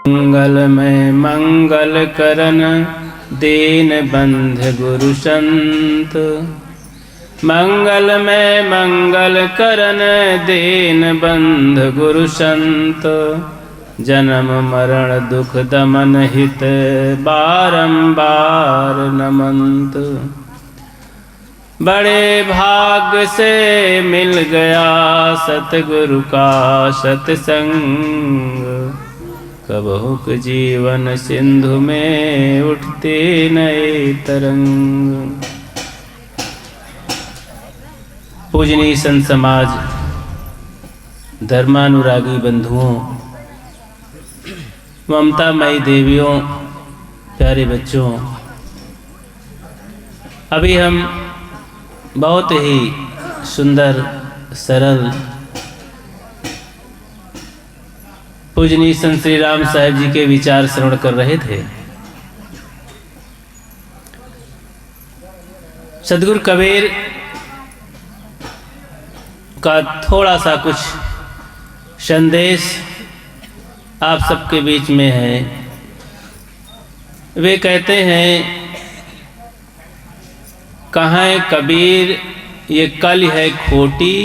मंगल में मंगल करन दीन बंध गुरु संत। मंगल में मंगल करन दीन बंध गुरु संत। जन्म मरण दुख दमन हित बारंबार नमंत। बड़े भाग्य से मिल गया सतगुरु का सत्संग। कबहुक जीवन सिंधु में उठते नए तरंग। पूजनीय संत समाज, धर्मानुरागी बंधुओं, ममतामयी देवियों, प्यारे बच्चों, अभी हम बहुत ही सुंदर सरल पूजनीय संत श्री राम साहेब जी के विचार श्रवण कर रहे थे। सद्गुरु कबीर का थोड़ा सा कुछ संदेश आप सबके बीच में है। वे कहते हैं, कहाँ कबीर ये कल है खोटी,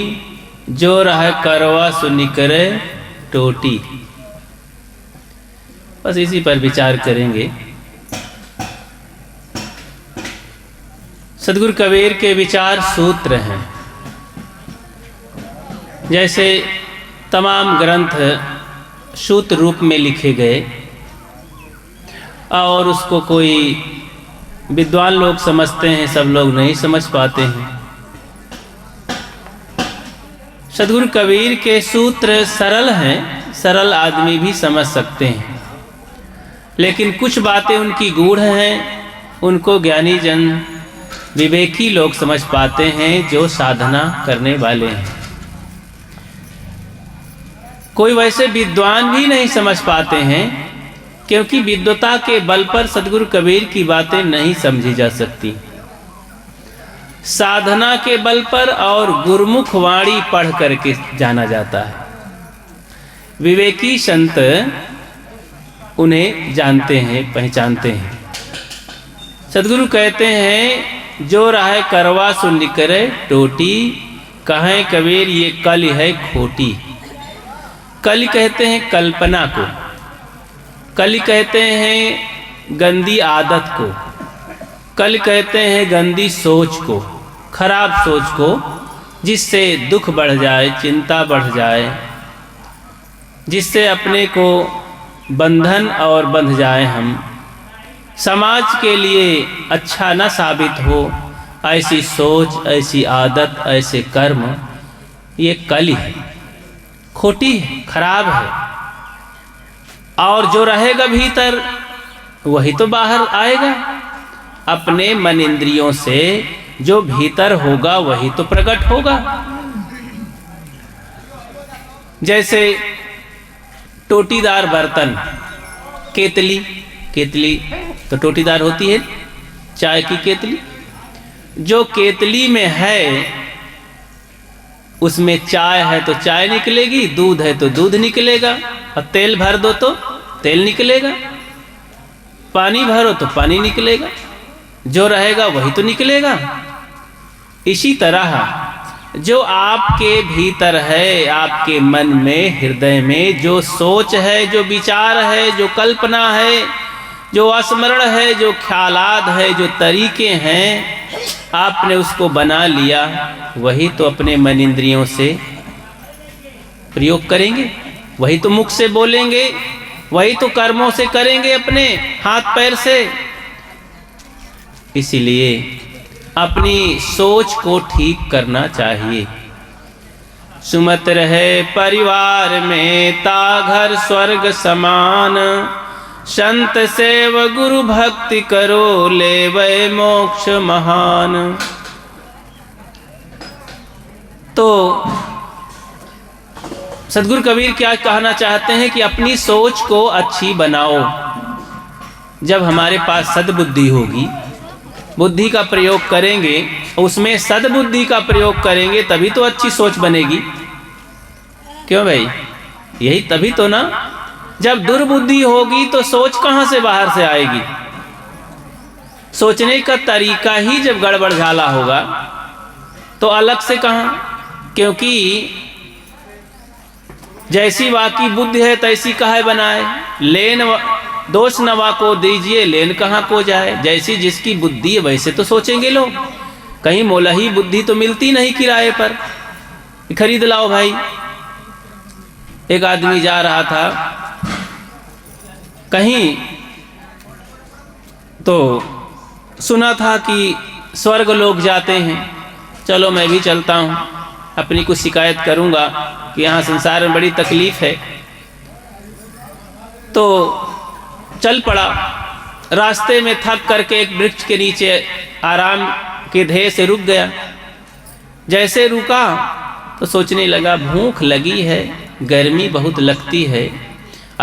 जो रहा करवा सुनी करे टोटी। बस इसी पर विचार करेंगे। सद्गुरु कबीर के विचार सूत्र हैं। जैसे तमाम ग्रंथ सूत्र रूप में लिखे गए और उसको कोई विद्वान लोग समझते हैं, सब लोग नहीं समझ पाते हैं। सद्गुरु कबीर के सूत्र सरल हैं, सरल आदमी भी समझ सकते हैं, लेकिन कुछ बातें उनकी गूढ़ हैं, उनको ज्ञानी जन विवेकी लोग समझ पाते हैं, जो साधना करने वाले हैं। कोई वैसे विद्वान भी नहीं समझ पाते हैं, क्योंकि विद्वता के बल पर सद्गुरु कबीर की बातें नहीं समझी जा सकती। साधना के बल पर और गुरुमुख वाणी पढ़ करके जाना जाता है। विवेकी संत उन्हें जानते हैं, पहचानते हैं। सद्गुरु कहते हैं, जो राह करवा सुन करे टोटी, कहें कबीर ये कल है खोटी। कल कहते हैं कल्पना को, कल कहते हैं गंदी आदत को, कल कहते हैं गंदी सोच को, खराब सोच को, जिससे दुख बढ़ जाए, चिंता बढ़ जाए, जिससे अपने को बंधन और बंध जाए, हम समाज के लिए अच्छा न साबित हो, ऐसी सोच, ऐसी आदत, ऐसे कर्म, ये कल है, खोटी है, खराब है। और जो रहेगा भीतर वही तो बाहर आएगा। अपने मन इंद्रियों से जो भीतर होगा वही तो प्रकट होगा। जैसे टोटीदार बर्तन, केतली, केतली तो टोटीदार होती है, चाय की केतली। जो केतली में है उसमें चाय है तो चाय निकलेगी, दूध है तो दूध निकलेगा, और तेल भर दो तो तेल निकलेगा, पानी भरो तो पानी निकलेगा। जो रहेगा वही तो निकलेगा। इसी तरह जो आपके भीतर है, आपके मन में, हृदय में जो सोच है, जो विचार है, जो कल्पना है, जो स्मरण है, जो ख्यालात है, जो तरीके हैं, आपने उसको बना लिया, वही तो अपने मन इंद्रियों से प्रयोग करेंगे, वही तो मुख से बोलेंगे, वही तो कर्मों से करेंगे, अपने हाथ पैर से। इसीलिए अपनी सोच को ठीक करना चाहिए। सुमत रहे परिवार में ता घर स्वर्ग समान, संत सेव गुरु भक्ति करो ले वै मोक्ष महान। तो सद्गुरु कबीर क्या कहना चाहते हैं कि अपनी सोच को अच्छी बनाओ। जब हमारे पास सद्बुद्धि होगी, बुद्धि का प्रयोग करेंगे, उसमें सद्बुद्धि का प्रयोग करेंगे, तभी तो अच्छी सोच बनेगी। क्यों भाई? यही तभी तो ना। जब दुर्बुद्धि होगी तो सोच कहाँ से बाहर से आएगी? सोचने का तरीका ही जब गड़बड़ झाला होगा तो अलग से कहाँ? क्योंकि जैसी वाकी बुद्धि है तैसी काहे बनाए, लेन दोष नवा को दीजिए, लेन कहाँ को जाए। जैसी जिसकी बुद्धि है वैसे तो सोचेंगे लोग। कहीं मोलही बुद्धि तो मिलती नहीं किराए पर, खरीद लाओ भाई। एक आदमी जा रहा था कहीं तो सुना था कि स्वर्ग लोग जाते हैं, चलो मैं भी चलता हूँ, अपनी कुछ शिकायत करूँगा कि यहाँ संसार में बड़ी तकलीफ है। तो चल पड़ा। रास्ते में थक करके एक वृक्ष के नीचे आराम के ध्येय से रुक गया। जैसे रुका तो सोचने लगा भूख लगी है, गर्मी बहुत लगती है,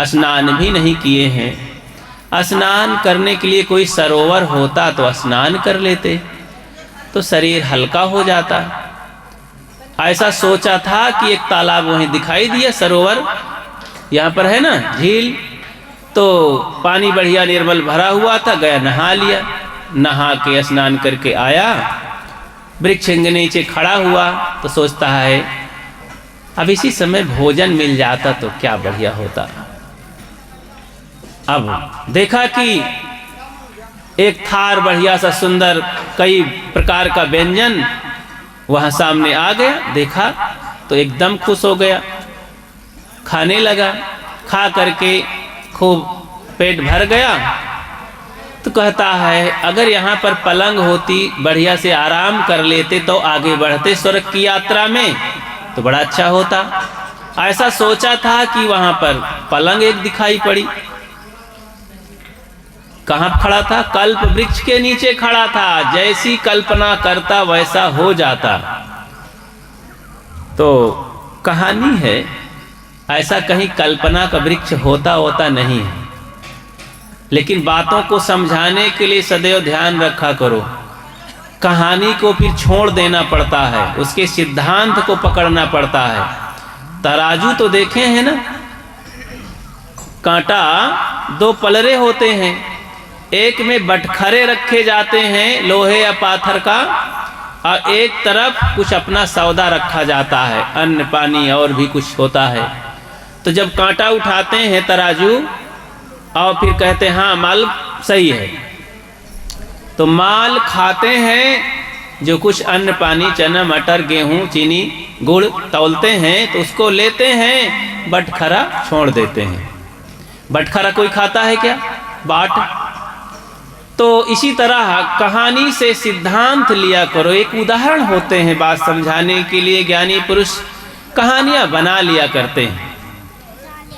स्नान भी नहीं किए हैं। स्नान करने के लिए कोई सरोवर होता तो स्नान कर लेते तो शरीर हल्का हो जाता। ऐसा सोचा था कि एक तालाब वहीं दिखाई दिया, सरोवर यहाँ पर है ना, झील, तो पानी बढ़िया निर्मल भरा हुआ था। गया नहा लिया, नहा के स्नान करके आया, वृक्ष के नीचे खड़ा हुआ तो सोचता है अब इसी समय भोजन मिल जाता तो क्या बढ़िया होता। अब देखा कि एक थार बढ़िया सा सुंदर कई प्रकार का व्यंजन वहाँ सामने आ गया। देखा तो एकदम खुश हो गया, खाने लगा। खा करके खूब पेट भर गया तो कहता है अगर यहाँ पर पलंग होती, बढ़िया से आराम कर लेते तो आगे बढ़ते स्वर्ग की यात्रा में तो बड़ा अच्छा होता। ऐसा सोचा था कि वहाँ पर पलंग एक दिखाई पड़ी। कहाँ खड़ा था? कल्प वृक्ष के नीचे खड़ा था। जैसी कल्पना करता वैसा हो जाता। तो कहानी है, ऐसा कहीं कल्पना का वृक्ष होता नहीं है। लेकिन बातों को समझाने के लिए सदैव ध्यान रखा करो। कहानी को फिर छोड़ देना पड़ता है, उसके सिद्धांत को पकड़ना पड़ता है। तराजू तो देखे हैं ना, कांटा दो पलरे होते हैं, एक में बटखरे रखे जाते हैं लोहे या पाथर का, और एक तरफ कुछ अपना सौदा रखा जाता है, अन्न पानी और भी कुछ होता है। तो जब कांटा उठाते हैं तराजू और फिर कहते हैं हाँ माल सही है, तो माल खाते हैं जो कुछ अन्न पानी चना मटर गेहूं चीनी गुड़ तौलते हैं तो उसको लेते हैं, बटखरा छोड़ देते हैं। बटखरा कोई खाता है क्या? बाट। तो इसी तरह कहानी से सिद्धांत लिया करो। एक उदाहरण होते हैं बात समझाने के लिए, ज्ञानी पुरुष कहानियां बना लिया करते हैं,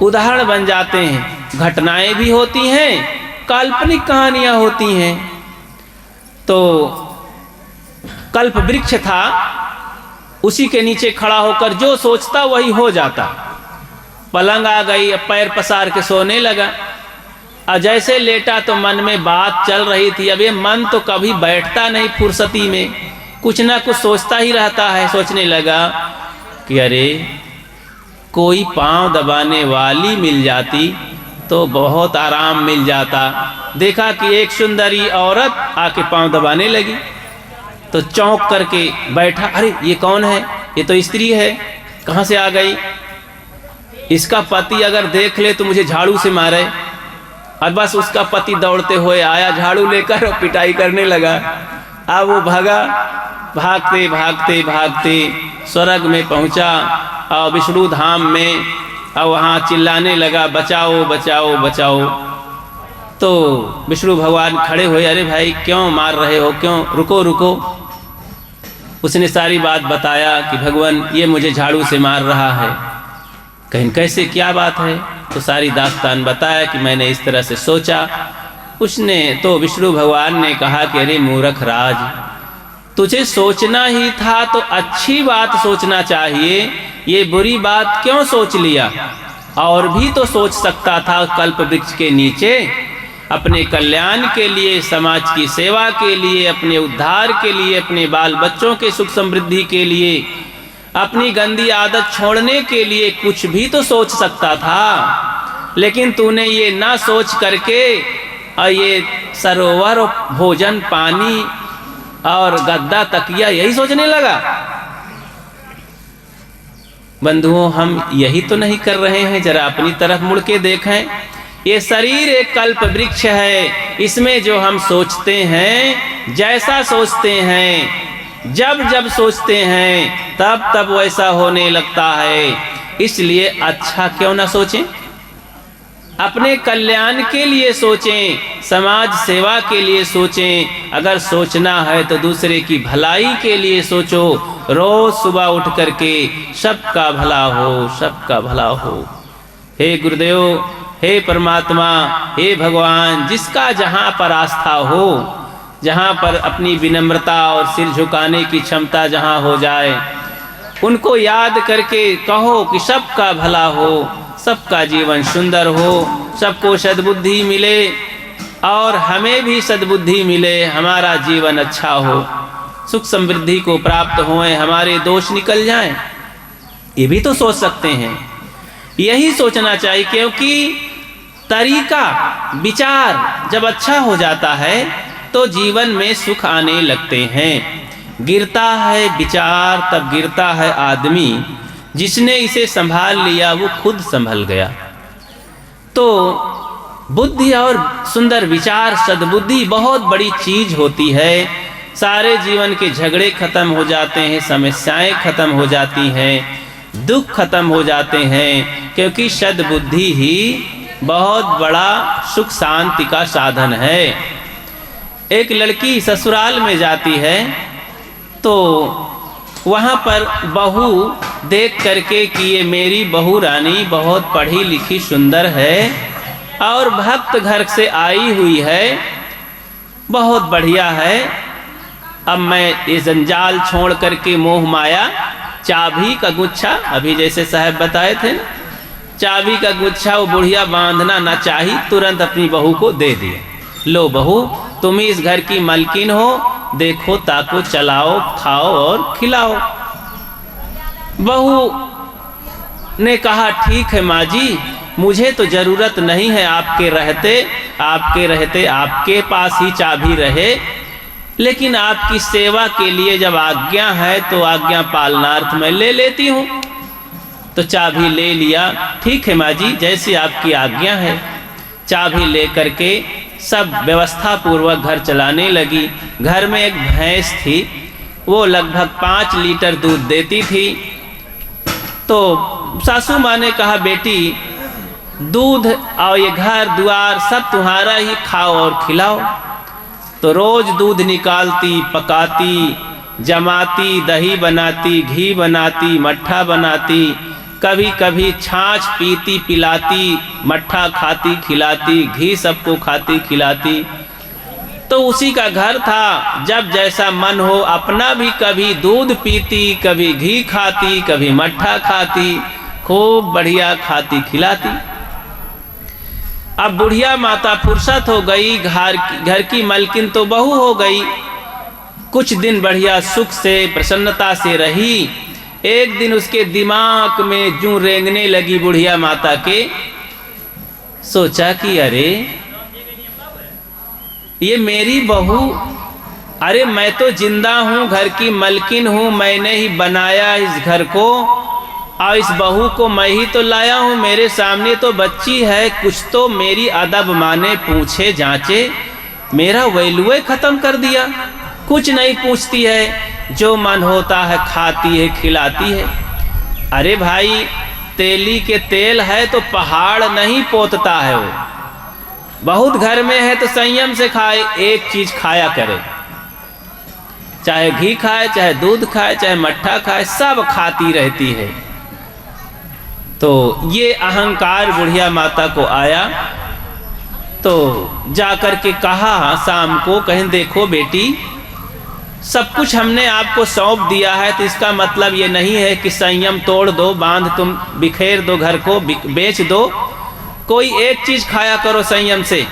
उदाहरण बन जाते हैं। घटनाएं भी होती हैं, काल्पनिक कहानियां होती हैं। तो कल्प वृक्ष था, उसी के नीचे खड़ा होकर जो सोचता वही हो जाता। पलंग आ गई, अब पैर पसार के सोने लगा। और जैसे लेटा तो मन में बात चल रही थी। अब ये मन तो कभी बैठता नहीं, फुर्सती में कुछ ना कुछ सोचता ही रहता है। सोचने लगा कि अरे कोई पांव दबाने वाली मिल जाती तो बहुत आराम मिल जाता। देखा कि एक सुंदरी औरत आके पांव दबाने लगी तो चौंक करके बैठा, अरे ये कौन है? ये तो स्त्री है, कहाँ से आ गई? इसका पति अगर देख ले तो मुझे झाड़ू से मारे। और बस उसका पति दौड़ते हुए आया झाड़ू लेकर और पिटाई करने लगा। अब वो भागा, भागते भागते भागते स्वर्ग में पहुंचा और विष्णु धाम में, और वहाँ चिल्लाने लगा बचाओ बचाओ बचाओ। तो विष्णु भगवान खड़े हुए, अरे भाई क्यों मार रहे हो, क्यों, रुको रुको। उसने सारी बात बताया कि भगवान ये मुझे झाड़ू से मार रहा है। कहीं कैसे, क्या बात है? तो सारी दास्तान बताया कि मैंने इस तरह से सोचा। उसने तो विष्णु भगवान ने कहा कि अरे मूर्ख राज, तुझे सोचना ही था तो अच्छी बात सोचना चाहिए, ये बुरी बात क्यों सोच लिया? और भी तो सोच सकता था कल्प वृक्ष के नीचे, अपने कल्याण के लिए, समाज की सेवा के लिए, अपने उद्धार के लिए, अपने बाल बच्चों के सुख समृद्धि के लिए, अपनी गंदी आदत छोड़ने के लिए कुछ भी तो सोच सकता था। लेकिन तूने ये ना सोच करके और ये सरोवर, भोजन, पानी और गद्दा, तकिया यही सोचने लगा। बंधुओं, हम यही तो नहीं कर रहे हैं। जरा अपनी तरफ मुड़ के देखें। ये शरीर एक कल्प वृक्ष है। इसमें जो हम सोचते हैं, जैसा सोचते हैं, जब जब सोचते हैं, तब तब वैसा होने लगता है। इसलिए अच्छा क्यों ना सोचें, अपने कल्याण के लिए सोचें, समाज सेवा के लिए सोचें। अगर सोचना है तो दूसरे की भलाई के लिए सोचो। रोज सुबह उठ करके सबका भला हो, सबका भला हो। हे गुरुदेव, हे परमात्मा, हे भगवान, जिसका जहाँ पर आस्था हो, जहाँ पर अपनी विनम्रता और सिर झुकाने की क्षमता जहाँ हो जाए, उनको याद करके कहो कि सबका भला हो, सबका जीवन सुंदर हो, सबको सद्बुद्धि मिले और हमें भी सद्बुद्धि मिले, हमारा जीवन अच्छा हो, सुख समृद्धि को प्राप्त होए, हमारे दोष निकल जाएं। ये भी तो सोच सकते हैं। यही सोचना चाहिए, क्योंकि तरीका, विचार जब अच्छा हो जाता है तो जीवन में सुख आने लगते हैं। गिरता है विचार तब गिरता है आदमी। जिसने इसे संभाल लिया वो खुद संभल गया। तो बुद्धि और सुंदर विचार, सद्बुद्धि बहुत बड़ी चीज होती है। सारे जीवन के झगड़े खत्म हो जाते हैं, समस्याएं खत्म हो जाती हैं, दुख खत्म हो जाते हैं, क्योंकि सद्बुद्धि ही बहुत बड़ा सुख शांति का साधन है। एक लड़की ससुराल में जाती है तो वहाँ पर बहू देख करके कि ये मेरी बहू रानी बहुत पढ़ी लिखी सुंदर है और भक्त घर से आई हुई है, बहुत बढ़िया है। अब मैं ये जंजाल छोड़ करके मोह माया, चाबी का गुच्छा, अभी जैसे साहब बताए थे, चाबी का गुच्छा वो बुढ़िया बांधना ना चाही, तुरंत अपनी बहू को दे दिए। लो बहू, तुम ही इस घर की मालकिन हो, देखो ताको, चलाओ, खाओ और खिलाओ। बहू ने कहा ठीक है माँ जी, मुझे तो जरूरत नहीं है आपके रहते आपके पास ही चाबी रहे, लेकिन आपकी सेवा के लिए जब आज्ञा है तो आज्ञा पालनार्थ में ले लेती हूँ। तो चाबी ले लिया। ठीक है माँ जी, जैसी आपकी आज्ञा है। चाबी ले करके सब व्यवस्था पूर्वक घर चलाने लगी। घर में एक भैंस थी, वो लगभग 5 लीटर दूध देती थी। तो सासू माँ ने कहा बेटी, दूध और ये घर द्वार सब तुम्हारा ही, खाओ और खिलाओ। तो रोज दूध निकालती, पकाती, जमाती, दही बनाती, घी बनाती, मट्ठा बनाती, कभी कभी छाछ पीती पिलाती, मट्ठा खाती खिलाती, घी सबको खाती खिलाती। तो उसी का घर था। जब जैसा मन हो अपना भी कभी दूध पीती, कभी घी खाती, कभी मट्ठा खाती, खूब बढ़िया खाती खिलाती। अब बुढ़िया माता फुर्सत हो गई, घर की मालकिन तो बहू हो गई। कुछ दिन बढ़िया सुख से प्रसन्नता से रही। एक दिन उसके दिमाग में जूं रेंगने लगी बुढ़िया माता के। सोचा कि अरे ये मेरी बहू, अरे मैं तो जिंदा हूँ, घर की मालकिन हूँ, मैंने ही बनाया इस घर को और इस बहू को मैं ही तो लाया हूँ। मेरे सामने तो बच्ची है, कुछ तो मेरी अदब माने, पूछे जांचे, मेरा वैल्यूए खत्म कर दिया। कुछ नहीं पूछती है, जो मन होता है खाती है खिलाती है। अरे भाई, तेली के तेल है तो पहाड़ नहीं पोतता है। वो बहुत घर में है तो संयम से खाए, एक चीज खाया करे, चाहे घी खाए, चाहे दूध खाए, चाहे मट्ठा खाए, सब खाती रहती है। तो ये अहंकार बुढ़िया माता को आया। तो जाकर के कहा शाम को, कहें देखो बेटी, सब कुछ हमने आपको सौंप दिया है, तो इसका मतलब ये नहीं है कि संयम तोड़ दो, बांध तुम बिखेर दो, घर को बेच दो, कोई एक चीज खाया करो संयम से।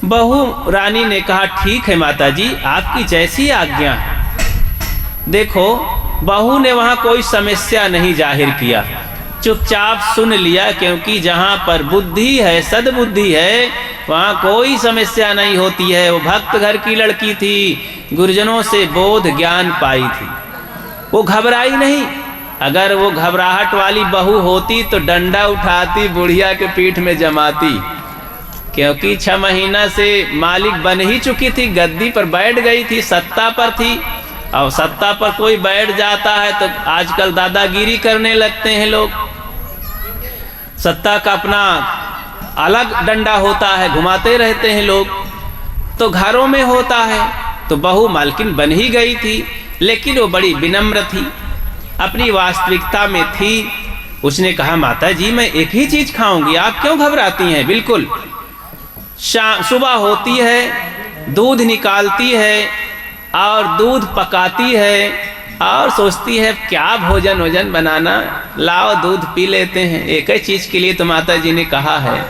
बहू रानी ने कहा ठीक है माता जी, आपकी जैसी आज्ञा। देखो बहू ने वहां कोई समस्या नहीं जाहिर किया, चुपचाप सुन लिया, क्योंकि जहाँ पर बुद्धि है, सद्बुद्धि है, वहाँ कोई समस्या नहीं होती है। वो भक्त घर की लड़की थी, गुरुजनों से बोध ज्ञान पाई थी, वो घबराई नहीं। अगर वो घबराहट वाली बहू होती तो डंडा उठाती, बुढ़िया के पीठ में जमाती, क्योंकि 6 महीना से मालिक बन ही चुकी थी, गद्दी पर बैठ गई थी, सत्ता पर थी। और सत्ता पर कोई बैठ जाता है तो आजकल दादागिरी करने लगते हैं लोग। सत्ता का अपना अलग डंडा होता है, घुमाते रहते हैं लोग। तो घरों में होता है, तो बहू मालकिन बन ही गई थी, लेकिन वो बड़ी विनम्र थी, अपनी वास्तविकता में थी। उसने कहा, माता जी मैं एक ही चीज खाऊंगी, आप क्यों घबराती हैं? बिल्कुल। सुबह होती है, दूध निकालती है और दूध पकाती है और सोचती है क्या भोजन वोजन बनाना, लाओ दूध पी लेते हैं। एक ही चीज के लिए तो माता जी ने कहा है,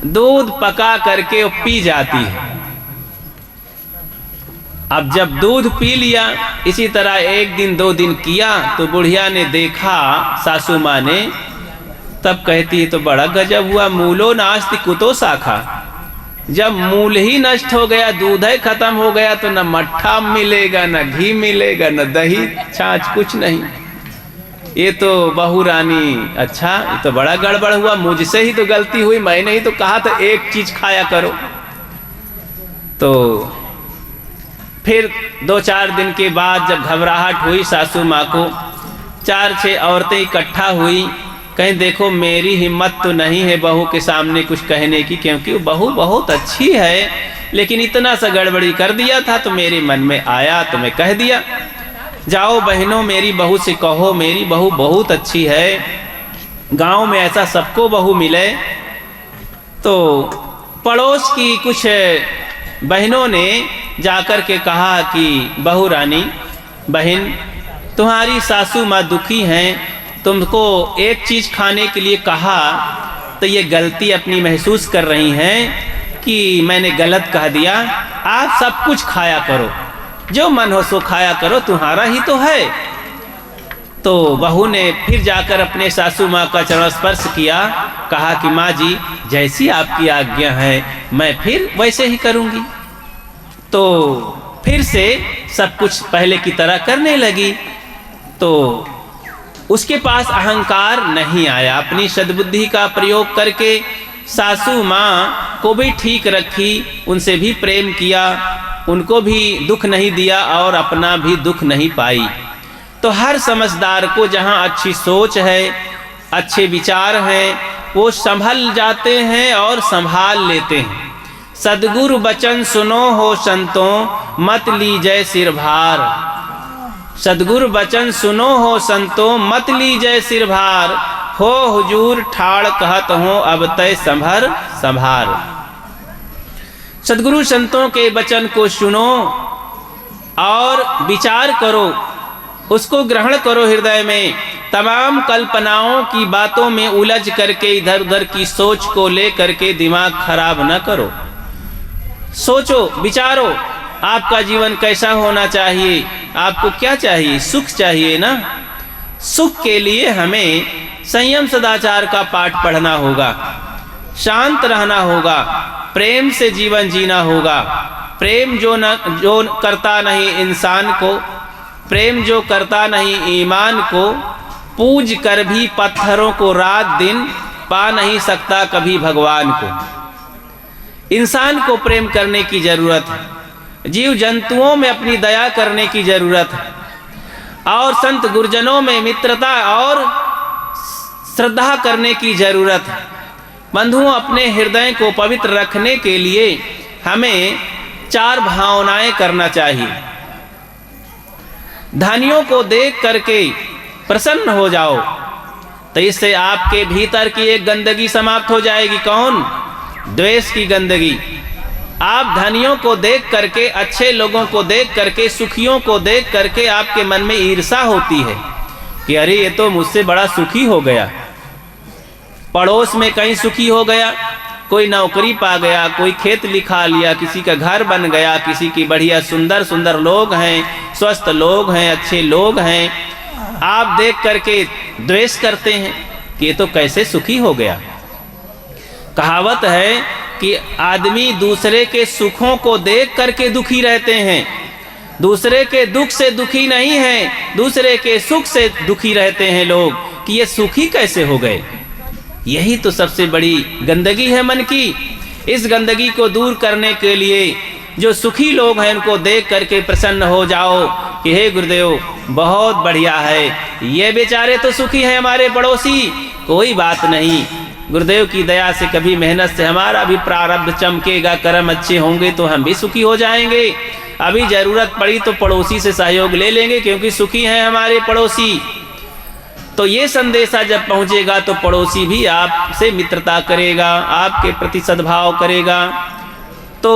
दूध पका करके वो पी जाती है। अब जब दूध पी लिया, इसी तरह 1 दिन 2 दिन किया, तो बुढ़िया ने देखा, सासू माँ ने, तब कहती है तो बड़ा गजब हुआ, मूलो नास्ति कुतो शाखा। जब मूल ही नष्ट हो गया, दूध ही खत्म हो गया, तो न मट्ठा मिलेगा, न घी मिलेगा, न दही छाछ, कुछ नहीं। ये तो बहू रानी, अच्छा ये तो बड़ा गड़बड़ हुआ, मुझसे ही तो गलती हुई, मैंने ही तो कहा था एक चीज खाया करो। तो फिर 2-4 दिन के बाद जब घबराहट हुई सासू माँ को, 4-6 औरतें इकट्ठा हुई, कहीं देखो मेरी हिम्मत तो नहीं है बहू के सामने कुछ कहने की, क्योंकि वो बहू बहुत अच्छी है, लेकिन इतना सा गड़बड़ी कर दिया था तो मेरे मन में आया तो मैं कह दिया। जाओ बहनों, मेरी बहू से कहो मेरी बहू बहुत अच्छी है, गांव में ऐसा सबको बहू मिले। तो पड़ोस की कुछ बहनों ने जाकर के कहा कि बहू रानी, बहन तुम्हारी सासू माँ दुखी हैं, तुमको एक चीज़ खाने के लिए कहा तो ये गलती अपनी महसूस कर रही हैं कि मैंने गलत कह दिया। आप सब कुछ खाया करो, जो मन हो सो खाया करो, तुम्हारा ही तो है। तो बहू ने फिर जाकर अपने सासू माँ का चरण स्पर्श किया, कहा कि माँ जी जैसी आपकी आज्ञा है मैं फिर वैसे ही करूँगी। तो फिर से सब कुछ पहले की तरह करने लगी। तो उसके पास अहंकार नहीं आया, अपनी सद्बुद्धि का प्रयोग करके सासू माँ को भी ठीक रखी, उनसे भी प्रेम किया, उनको भी दुख नहीं दिया और अपना भी दुख नहीं पाई। तो हर समझदार को जहाँ अच्छी सोच है, अच्छे विचार हैं, वो संभल जाते हैं और संभाल लेते हैं। सद्गुरु बचन सुनो हो संतों, मत लीजय सिर भार। सद्गुरु बचन सुनो हो संतों, मत लीजय सिर भार। हो हुजूर ठाड़ कहत हो, अब तय संभर संभार। सद्गुरु संतों के वचन को सुनो और विचार करो, उसको ग्रहण करो हृदय में। तमाम कल्पनाओं की बातों में उलझ करके इधर उधर की सोच को ले करके दिमाग खराब न करो। सोचो, विचारो, आपका जीवन कैसा होना चाहिए, आपको क्या चाहिए? सुख चाहिए ना। सुख के लिए हमें संयम सदाचार का पाठ पढ़ना होगा, शांत रहना होगा, प्रेम से जीवन जीना होगा। प्रेम जो करता नहीं इंसान को, प्रेम जो करता नहीं ईमान को, पूज कर भी पत्थरों को रात दिन पा नहीं सकता कभी भगवान को। इंसान को प्रेम करने की जरूरत है, जीव जंतुओं में अपनी दया करने की जरूरत है, और संत गुरुजनों में मित्रता और श्रद्धा करने की जरूरत है। बंधुओं, अपने हृदय को पवित्र रखने के लिए हमें 4 भावनाएं करना चाहिए। धनियों को देख करके प्रसन्न हो जाओ, तो इससे आपके भीतर की एक गंदगी समाप्त हो जाएगी। कौन? द्वेष की गंदगी। आप धनियों को देख करके, अच्छे लोगों को देख करके, सुखियों को देख करके आपके मन में ईर्ष्या होती है कि अरे ये तो मुझसे बड़ा सुखी हो गया, पड़ोस में कहीं सुखी हो गया, कोई नौकरी पा गया, कोई खेत लिखा लिया, किसी का घर बन गया, किसी की बढ़िया सुंदर सुंदर लोग हैं, स्वस्थ लोग हैं, अच्छे लोग हैं। आप देख करके द्वेष करते हैं, कि ये तो कैसे सुखी हो गया। कहावत है कि आदमी दूसरे के सुखों को देख करके दुखी रहते हैं, दूसरे के दुख से दुखी नहीं है, दूसरे के सुख से दुखी रहते हैं लोग कि ये सुखी कैसे हो गए। यही तो सबसे बड़ी गंदगी है मन की। इस गंदगी को दूर करने के लिए जो सुखी लोग हैं उनको देख करके प्रसन्न हो जाओ कि हे गुरुदेव बहुत बढ़िया है, ये बेचारे तो सुखी हैं हमारे पड़ोसी, कोई बात नहीं, गुरुदेव की दया से कभी मेहनत से हमारा भी प्रारब्ध चमकेगा, कर्म अच्छे होंगे तो हम भी सुखी हो जाएंगे। अभी जरूरत पड़ी तो पड़ोसी से सहयोग ले लेंगे क्योंकि सुखी हैं हमारे पड़ोसी। तो ये संदेशा जब पहुंचेगा तो पड़ोसी भी आपसे मित्रता करेगा, आपके प्रति सद्भाव करेगा। तो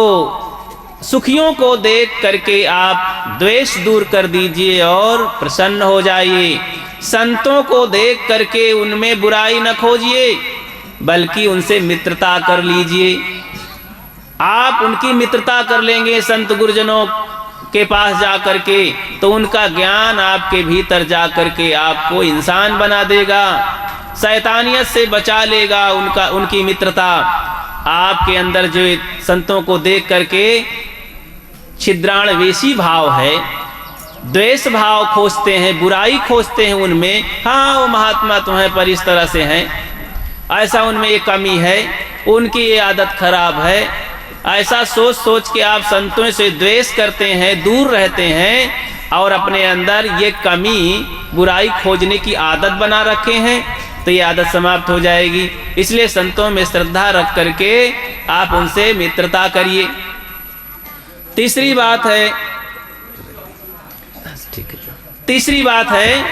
सुखियों को देख करके आप द्वेष दूर कर दीजिए और प्रसन्न हो जाइए। संतों को देख करके उनमें बुराई न खोजिए बल्कि उनसे मित्रता कर लीजिए। आप उनकी मित्रता कर लेंगे संत गुरुजनों के पास जा करके तो उनका ज्ञान आपके भीतर जा करके आपको इंसान बना देगा, शैतानियत से बचा लेगा। उनकी मित्रता आपके अंदर जो संतों को देख करके छिद्राणवेशी भाव है, द्वेष भाव खोजते हैं, बुराई खोजते हैं उनमें, हाँ वो महात्मा तो हैं पर इस तरह से हैं, ऐसा उनमें ये कमी है, उनकी ये आदत खराब है, ऐसा सोच सोच के आप संतों से द्वेष करते हैं, दूर रहते हैं और अपने अंदर ये कमी बुराई खोजने की आदत बना रखे हैं। तो ये आदत समाप्त हो जाएगी। इसलिए संतों में श्रद्धा रख करके आप उनसे मित्रता करिए। तीसरी बात है, तीसरी बात है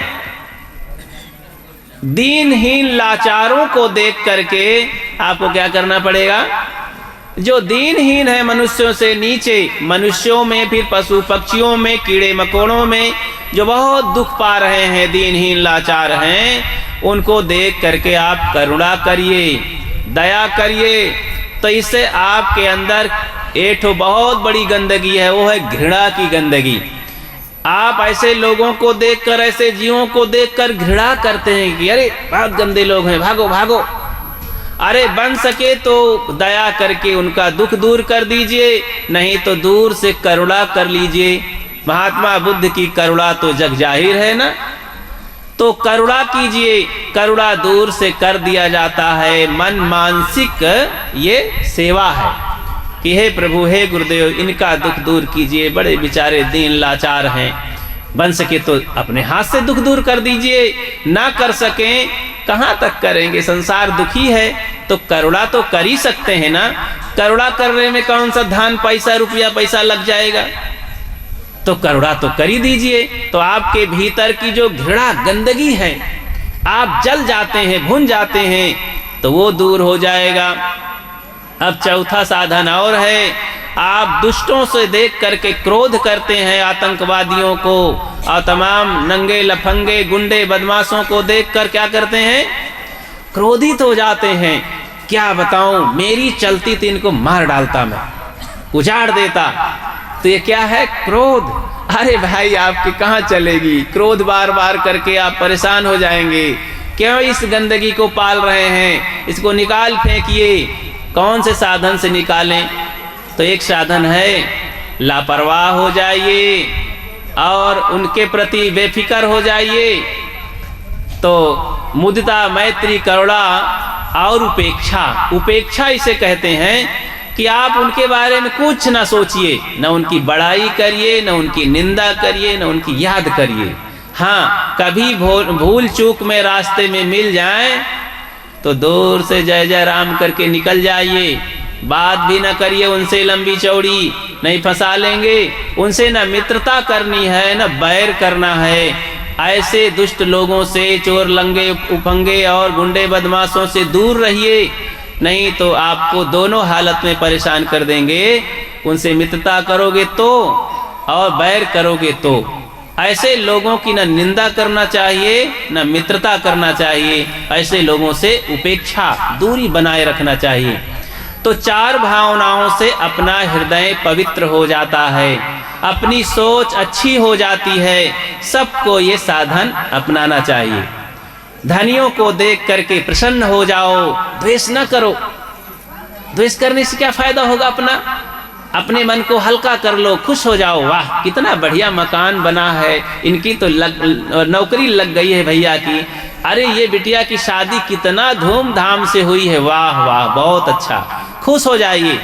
दीनहीन लाचारों को देख करके आपको क्या करना पड़ेगा। जो दीनहीन है, मनुष्यों से नीचे, मनुष्यों में, फिर पशु पक्षियों में, कीड़े मकोड़ों में जो बहुत दुख पा रहे हैं, दीनहीन लाचार हैं, उनको देख करके आप करुणा करिए, दया करिए। तो इससे आपके अंदर एक बहुत बड़ी गंदगी है, वो है घृणा की गंदगी। आप ऐसे लोगों को देखकर, ऐसे जीवों को देखकर घृणा करते हैं कि अरे बहुत गंदे लोग हैं, भागो भागो। अरे बन सके तो दया करके उनका दुख दूर कर दीजिए, नहीं तो दूर से करुणा कर लीजिए। महात्मा बुद्ध की करुणा तो जग जाहिर है ना। तो करुणा कीजिए, करुणा दूर से कर दिया जाता है। मन मानसिक ये सेवा है कि हे प्रभु, हे गुरुदेव, इनका दुख दूर कीजिए, बड़े बेचारे दीन लाचार हैं। बन सके तो अपने हाथ से दुख दूर कर दीजिए, ना कर सकें कहाँ तक करेंगे, संसार दुखी है तो करुणा तो कर ही सकते हैं ना। करुणा करने में कौन सा धन पैसा रुपया पैसा लग जाएगा, तो करुणा तो कर ही दीजिए। तो आपके भीतर की जो घृणा गंदगी है, आप जल जाते हैं, भुन जाते हैं, तो वो दूर हो जाएगा। अब चौथा साधन और है, आप दुष्टों से देख करके क्रोध करते हैं, आतंकवादियों को और तमाम नंगे लफंगे गुंडे बदमाशों को देखकर क्या करते हैं, क्रोधित हो जाते हैं। क्या बताऊं, मेरी चलती तो इनको मार डालता, मैं उजाड़ देता। तो ये क्या है, क्रोध। अरे भाई आपकी कहाँ चलेगी, क्रोध बार बार करके आप परेशान हो जाएंगे। क्यों इस गंदगी को पाल रहे हैं, इसको निकाल फेंकिए। कौन से साधन से निकालें, तो एक साधन है लापरवाह हो जाइए और उनके प्रति बेफिक्र हो जाइए। तो मुदिता, मैत्री, करुणा और उपेक्षा, उपेक्षा इसे कहते हैं कि आप उनके बारे में कुछ ना सोचिए, न उनकी बड़ाई करिए, न उनकी निंदा करिए, न उनकी याद करिए। हाँ, कभी भूल चूक में रास्ते में मिल जाए तो दूर से जय जय राम करके निकल जाइए। बात भी न करिए उनसे लंबी चौड़ी, नहीं फंसा लेंगे। उनसे न मित्रता करनी है, न बैर करना है। ऐसे दुष्ट लोगों से, चोर लंगे उफंगे और गुंडे बदमाशों से दूर रहिए, नहीं तो आपको दोनों हालत में परेशान कर देंगे। उनसे मित्रता करोगे तो और बैर करोगे तो। ऐसे लोगों की न निंदा करना चाहिए, न मित्रता करना चाहिए। ऐसे लोगों से उपेक्षा, दूरी बनाए रखना चाहिए। तो चार भावनाओं से अपना हृदय पवित्र हो जाता है, अपनी सोच अच्छी हो जाती है। सबको ये साधन अपनाना चाहिए। धनियों को देख करके प्रसन्न हो जाओ, द्वेष न करो। द्वेष करने से क्या फायदा होगा? अपने मन को हल्का कर लो, खुश हो जाओ। वाह कितना बढ़िया मकान बना है, इनकी तो नौकरी लग गई है भैया की, अरे ये बिटिया की शादी कितना धूमधाम से हुई है, वाह वाह बहुत अच्छा, खुश हो जाइए।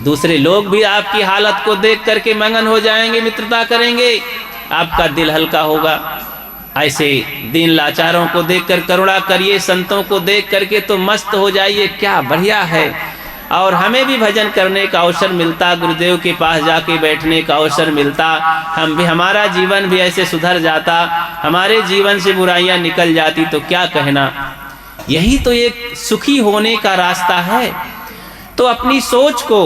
दूसरे लोग भी आपकी हालत को देख करके मगन हो जाएंगे, मित्रता करेंगे, आपका दिल हल्का होगा। ऐसे दीन लाचारों को देखकर करुणा करिए, संतों को देख करके तो मस्त हो जाइए, क्या बढ़िया है। और हमें भी भजन करने का अवसर मिलता, गुरुदेव के पास जाके बैठने का अवसर मिलता, हम भी, हमारा जीवन भी ऐसे सुधर जाता, हमारे जीवन से बुराइयां निकल जाती, तो क्या कहना। यही तो एक सुखी होने का रास्ता है। तो अपनी सोच को,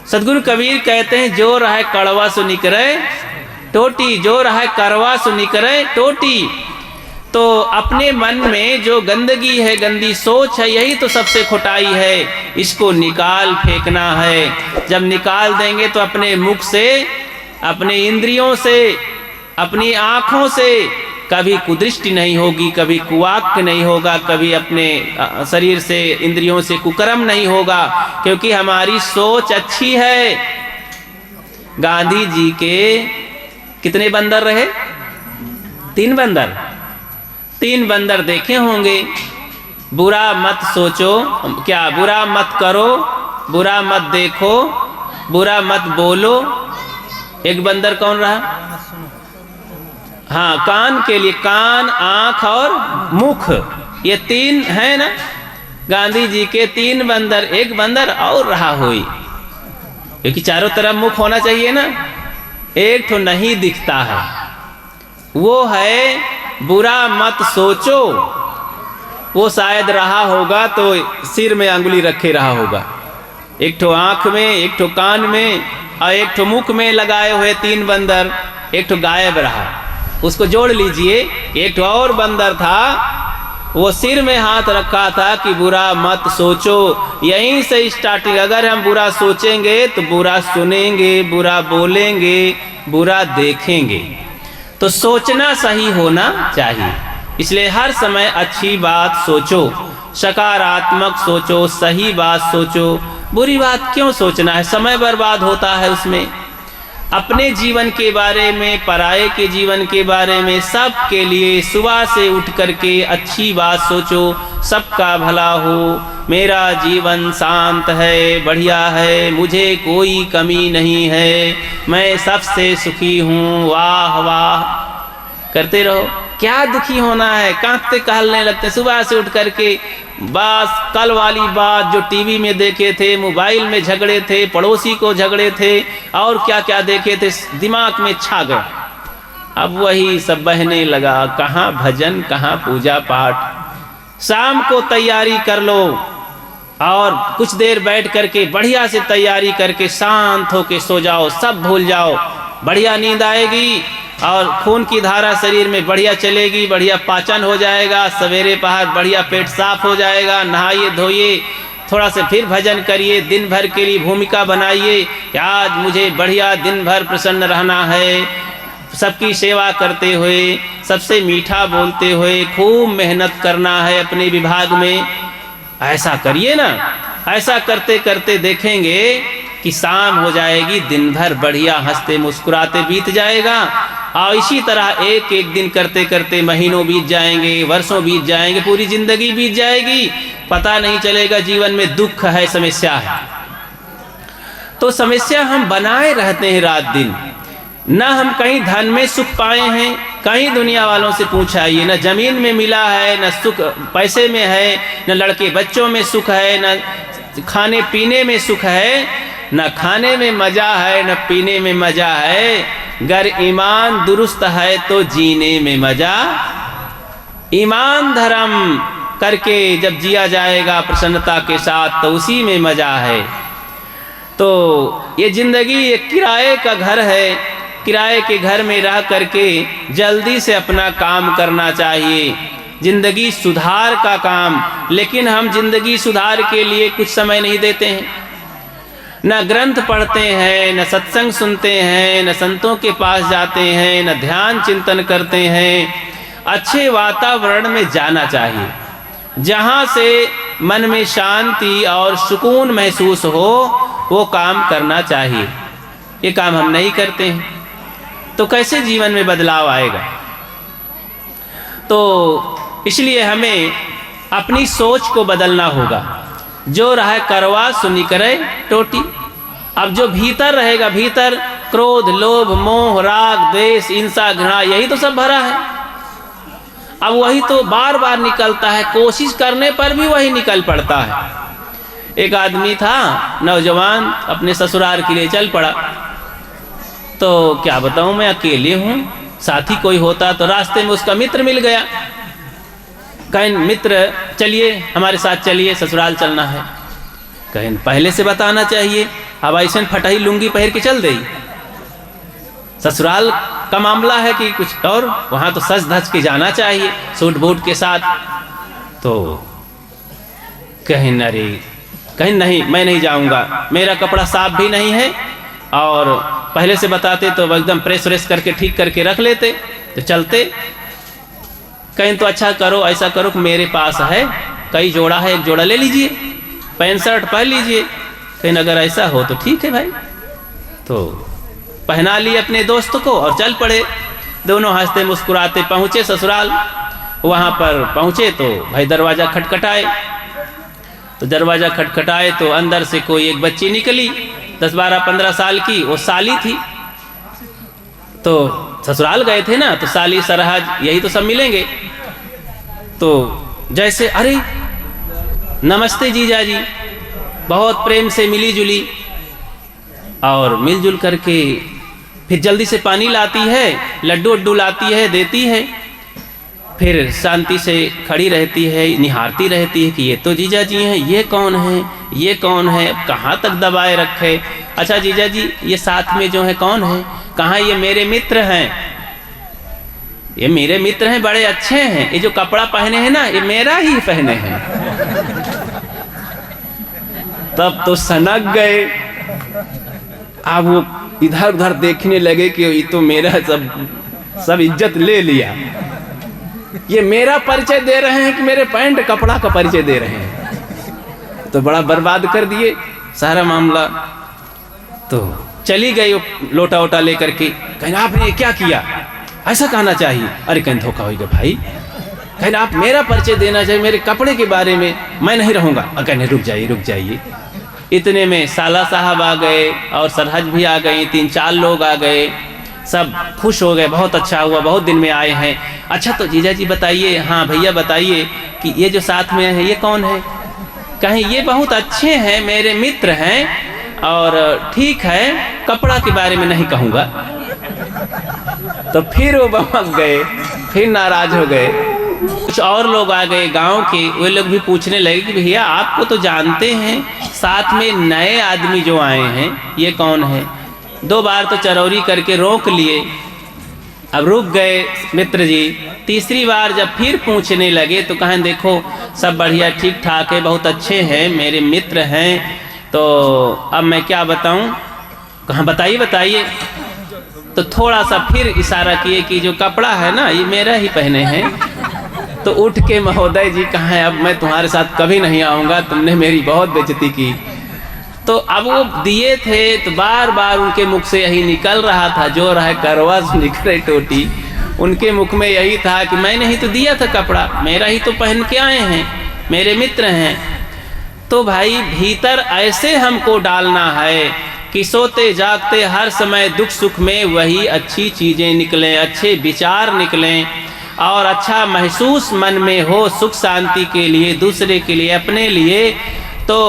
सदगुरु कबीर कहते हैं, जो रहे कड़वा सो निकरे टोटी, जो रहे करवा सो निकरे टोटी। तो अपने मन में जो गंदगी है, गंदी सोच है, यही तो सबसे खोटाई है, इसको निकाल फेंकना है। जब निकाल देंगे तो अपने मुख से, अपने इंद्रियों से, अपनी आँखों से कभी कुदृष्टि नहीं होगी, कभी कुवाक्य नहीं होगा, कभी अपने शरीर से, इंद्रियों से कुकर्म नहीं होगा, क्योंकि हमारी सोच अच्छी है। गांधी जी के कितने बंदर रहे? 3 बंदर। 3 बंदर देखे होंगे। बुरा मत सोचो, क्या बुरा मत करो, बुरा मत देखो, बुरा मत बोलो। एक बंदर कौन रहा? हाँ, कान के लिए, कान, आंख और मुख, ये 3 है ना। गांधी जी के 3 बंदर, एक बंदर और रहा हुई, क्योंकि चारों तरफ मुख होना चाहिए ना। एक तो नहीं दिखता है, वो है बुरा मत सोचो। वो शायद रहा होगा तो सिर में अंगुली रखे रहा होगा, एक तो आंख में, एक तो कान में और एक तो मुख में लगाए हुए 3 बंदर, एक तो गायब रहा। उसको जोड़ लीजिए। एक तो और बंदर था, वो सिर में हाथ रखा था कि बुरा मत सोचो। यहीं से स्टार्टिंग, अगर हम बुरा सोचेंगे तो बुरा सुनेंगे, बुरा बोलेंगे, बुरा देखेंगे। तो सोचना सही होना चाहिए, इसलिए हर समय अच्छी बात सोचो, सकारात्मक सोचो, सही बात सोचो। बुरी बात क्यों सोचना है? समय बर्बाद होता है उसमें। अपने जीवन के बारे में, पराये के जीवन के बारे में, सबके लिए सुबह से उठ करके अच्छी बात सोचो, सबका भला हो, मेरा जीवन शांत है, बढ़िया है, मुझे कोई कमी नहीं है, मैं सबसे सुखी हूँ, वाह वाह करते रहो। क्या दुखी होना है? कांपते कहलने लगते सुबह से उठ करके। बस कल वाली बात जो टीवी में देखे थे, मोबाइल में झगड़े थे, पड़ोसी को झगड़े थे, और क्या क्या देखे थे, दिमाग में छा गए। अब वही सब बहने लगा, कहाँ भजन, कहाँ पूजा पाठ। शाम को तैयारी कर लो और कुछ देर बैठ करके बढ़िया से तैयारी करके शांत होके सो जाओ, सब भूल जाओ, बढ़िया नींद आएगी और खून की धारा शरीर में बढ़िया चलेगी, बढ़िया पाचन हो जाएगा, सवेरे पहर बढ़िया पेट साफ हो जाएगा। नहाइए धोइए, थोड़ा सा फिर भजन करिए, दिन भर के लिए भूमिका बनाइए कि आज मुझे बढ़िया दिन भर प्रसन्न रहना है, सबकी सेवा करते हुए, सबसे मीठा बोलते हुए खूब मेहनत करना है अपने विभाग में। ऐसा करिए ना। ऐसा करते करते देखेंगे कि शाम हो जाएगी, दिन भर बढ़िया हंसते मुस्कुराते बीत जाएगा। और इसी तरह एक एक दिन करते करते महीनों बीत जाएंगे, वर्षों बीत जाएंगे, पूरी जिंदगी बीत जाएगी, पता नहीं चलेगा। जीवन में दुख है, समस्या है, तो समस्या हम बनाए रहते हैं रात दिन। न हम कहीं धन में सुख पाए हैं, कहीं दुनिया वालों से पूछाइए, न जमीन में मिला है, न सुख पैसे में है, न लड़के बच्चों में सुख है, न खाने पीने में सुख है, न खाने में मजा है, न पीने में मजा है। गर ईमान दुरुस्त है तो जीने में मजा। ईमान धर्म करके जब जिया जाएगा प्रसन्नता के साथ, तो उसी में मजा है। तो ये जिंदगी एक किराए का घर है, किराए के घर में रह करके जल्दी से अपना काम करना चाहिए, जिंदगी सुधार का काम। लेकिन हम जिंदगी सुधार के लिए कुछ समय नहीं देते हैं, न ग्रंथ पढ़ते हैं, न सत्संग सुनते हैं, न संतों के पास जाते हैं, न ध्यान चिंतन करते हैं। अच्छे वातावरण में जाना चाहिए, जहाँ से मन में शांति और सुकून महसूस हो, वो काम करना चाहिए। ये काम हम नहीं करते हैं तो कैसे जीवन में बदलाव आएगा। तो इसलिए हमें अपनी सोच को बदलना होगा। जो रहा करवा सुनी करे टोटी। अब जो भीतर रहेगा, भीतर क्रोध, लोभ, मोह, राग, द्वेष, हिंसा, घृणा, यही तो सब भरा है। अब वही तो बार बार निकलता है, कोशिश करने पर भी वही निकल पड़ता है। एक आदमी था नौजवान, अपने ससुराल के लिए चल पड़ा। तो क्या बताऊं, मैं अकेले हूँ, साथी कोई होता तो रास्ते में उसका मित्र मिल गया। कहें मित्र चलिए हमारे साथ चलिए, ससुराल चलना है। कहें पहले से बताना चाहिए, अब ऐसे फटाही लुंगी पहन के चल दई। ससुराल का मामला है कि कुछ और, वहाँ तो सज धज के जाना चाहिए सूट बूट के साथ। तो कहें अरे, कहें नहीं मैं नहीं जाऊँगा, मेरा कपड़ा साफ भी नहीं है, और पहले से बताते तो एकदम प्रेस व्रेस करके ठीक करके रख लेते तो चलते। कहें तो अच्छा करो, ऐसा करो कि मेरे पास है कई जोड़ा है, एक जोड़ा ले लीजिए, पैंट शर्ट पहन लीजिए। कहें अगर ऐसा हो तो ठीक है भाई। तो पहना लिए अपने दोस्त को और चल पड़े। दोनों हंसते मुस्कुराते पहुँचे ससुराल। वहाँ पर पहुँचे तो भाई दरवाज़ा खटखटाए। तो दरवाज़ा खटखटाए तो अंदर से कोई एक बच्ची निकली, 10-12-15 साल की, वो साली थी। तो ससुराल गए थे ना, तो साली सरहज यही तो सब मिलेंगे। तो जैसे अरे नमस्ते जीजा जी, बहुत प्रेम से मिली जुली और मिलजुल करके फिर जल्दी से पानी लाती है, लड्डू उड्डू लाती है, देती है। फिर शांति से खड़ी रहती है, निहारती रहती है कि ये तो जीजा जी हैं, ये कौन है, ये कौन है, कहाँ तक दबाए रखे। अच्छा जीजा जी ये साथ में जो है कौन है, कहाँ, ये मेरे मित्र हैं, ये मेरे मित्र हैं, बड़े अच्छे हैं, ये जो कपड़ा पहने हैं ना ये मेरा ही पहने हैं। तब तो सनक गए। अब वो इधर उधर देखने लगे कि ये तो मेरा सब इज्जत ले लिया, ये मेरा परिचय दे रहे हैं कि मेरे पैंट कपड़ा का परिचय दे रहे हैं। तो बड़ा बर्बाद कर दिए सारा मामला। तो चली गई लोटा वोटा लेकर के। कहें आपने क्या किया, ऐसा कहना चाहिए। अरे कहीं धोखा होगा भाई, कहें आप मेरा परिचय देना चाहिए, मेरे कपड़े के बारे में, मैं नहीं रहूँगा। कहने रुक जाइए रुक जाइए। इतने में साला साहब आ गए और सरहज भी आ गई, 3-4 लोग आ गए। सब खुश हो गए, बहुत अच्छा हुआ, बहुत दिन में आए हैं। अच्छा तो जीजा जी बताइए, हाँ भैया बताइए कि ये जो साथ में है ये कौन है। कहें ये बहुत अच्छे हैं, मेरे मित्र हैं, और ठीक है कपड़ा के बारे में नहीं कहूँगा। तो फिर वो बमक गए, फिर नाराज हो गए। कुछ और लोग आ गए गांव के, वे लोग भी पूछने लगे कि भैया आपको तो जानते हैं, साथ में नए आदमी जो आए हैं ये कौन है। 2 बार तो चरौरी करके रोक लिए, अब रुक गए मित्र जी। तीसरी बार जब फिर पूछने लगे तो कहें देखो सब बढ़िया ठीक ठाक है, बहुत अच्छे हैं, मेरे मित्र हैं, तो अब मैं क्या बताऊं। कहाँ बताइए बताइए। तो थोड़ा सा फिर इशारा किए कि जो कपड़ा है ना ये मेरा ही पहने हैं। तो उठ के महोदय जी कहाँ है, अब मैं तुम्हारे साथ कभी नहीं आऊँगा, तुमने मेरी बहुत बेइज्जती की। तो अब वो दिए थे तो बार बार उनके मुख से यही निकल रहा था, जो रहा करवा निकले टोटी। उनके मुख में यही था कि मैंने ही तो दिया था कपड़ा, मेरा ही तो पहन के आए हैं, मेरे मित्र हैं। तो भाई भीतर ऐसे हमको डालना है कि सोते जागते हर समय दुख सुख में वही अच्छी चीज़ें निकलें, अच्छे विचार निकलें, और अच्छा महसूस मन में हो, सुख शांति के लिए, दूसरे के लिए, अपने लिए। तो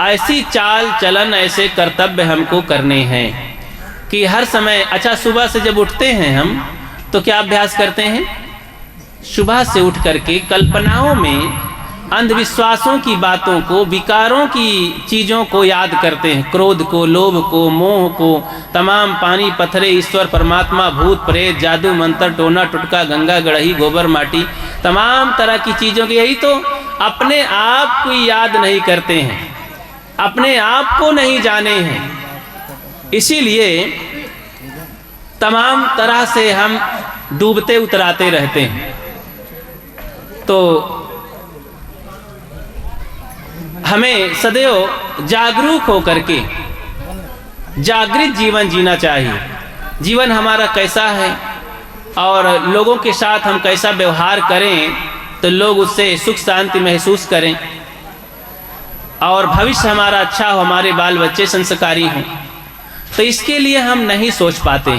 ऐसी चाल चलन, ऐसे कर्तव्य हमको करने हैं कि हर समय। अच्छा सुबह से जब उठते हैं हम तो क्या अभ्यास करते हैं, सुबह से उठ करके कल्पनाओं में अंधविश्वासों की बातों को, विकारों की चीज़ों को याद करते हैं, क्रोध को, लोभ को, मोह को, तमाम पानी पत्थरे, ईश्वर परमात्मा, भूत प्रेत, जादू मंत्र, टोना टुटका, गंगा गढ़ही, गोबर माटी, तमाम तरह की चीज़ों की। यही तो अपने आप को याद नहीं करते हैं, अपने आप को नहीं जाने हैं। इसीलिए तमाम तरह से हम डूबते उतराते रहते हैं। तो हमें सदैव जागरूक होकर के जागृत जीवन जीना चाहिए। जीवन हमारा कैसा है और लोगों के साथ हम कैसा व्यवहार करें तो लोग उससे सुख शांति महसूस करें और भविष्य हमारा अच्छा हो, हमारे बाल बच्चे संस्कारी हों। तो इसके लिए हम नहीं सोच पाते,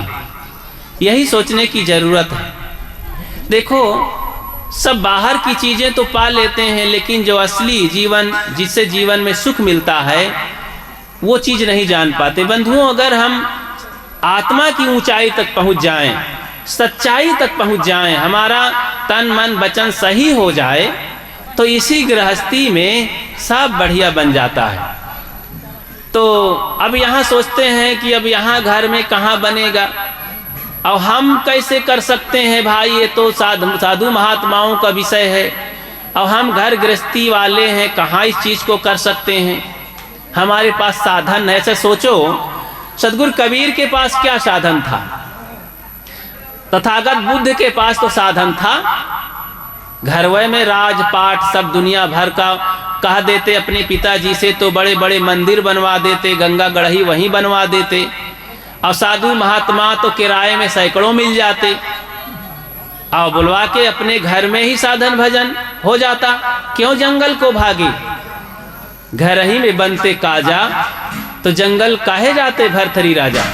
यही सोचने की ज़रूरत है। देखो, सब बाहर की चीज़ें तो पा लेते हैं, लेकिन जो असली जीवन, जिससे जीवन में सुख मिलता है, वो चीज़ नहीं जान पाते। बंधुओं, अगर हम आत्मा की ऊंचाई तक पहुंच जाएं, सच्चाई तक पहुंच जाएं, हमारा तन मन वचन सही हो जाए, तो इसी गृहस्थी में सब बढ़िया बन जाता है। तो अब यहाँ सोचते हैं कि अब यहाँ घर में कहाँ बनेगा, अब हम कैसे कर सकते हैं भाई, ये तो साधु महात्माओं का विषय है। अब हम घर गृहस्थी वाले हैं, कहाँ इस चीज़ को कर सकते हैं, हमारे पास साधन है। ऐसा सोचो, सदगुरु कबीर के पास क्या साधन था, तथागत बुद्ध के पास तो साधन था। घरवे में राजपाट सब दुनिया भर का कह देते अपने पिताजी से, तो बड़े बड़े मंदिर बनवा देते, गंगा गढ़ही वहीं बनवा देते। और साधु महात्मा तो किराए में सैकड़ों मिल जाते, और बुलवा के अपने घर में ही साधन भजन हो जाता। क्यों जंगल को भागे, घर ही में बनते काजा, तो जंगल काहे जाते भरथरी राजा।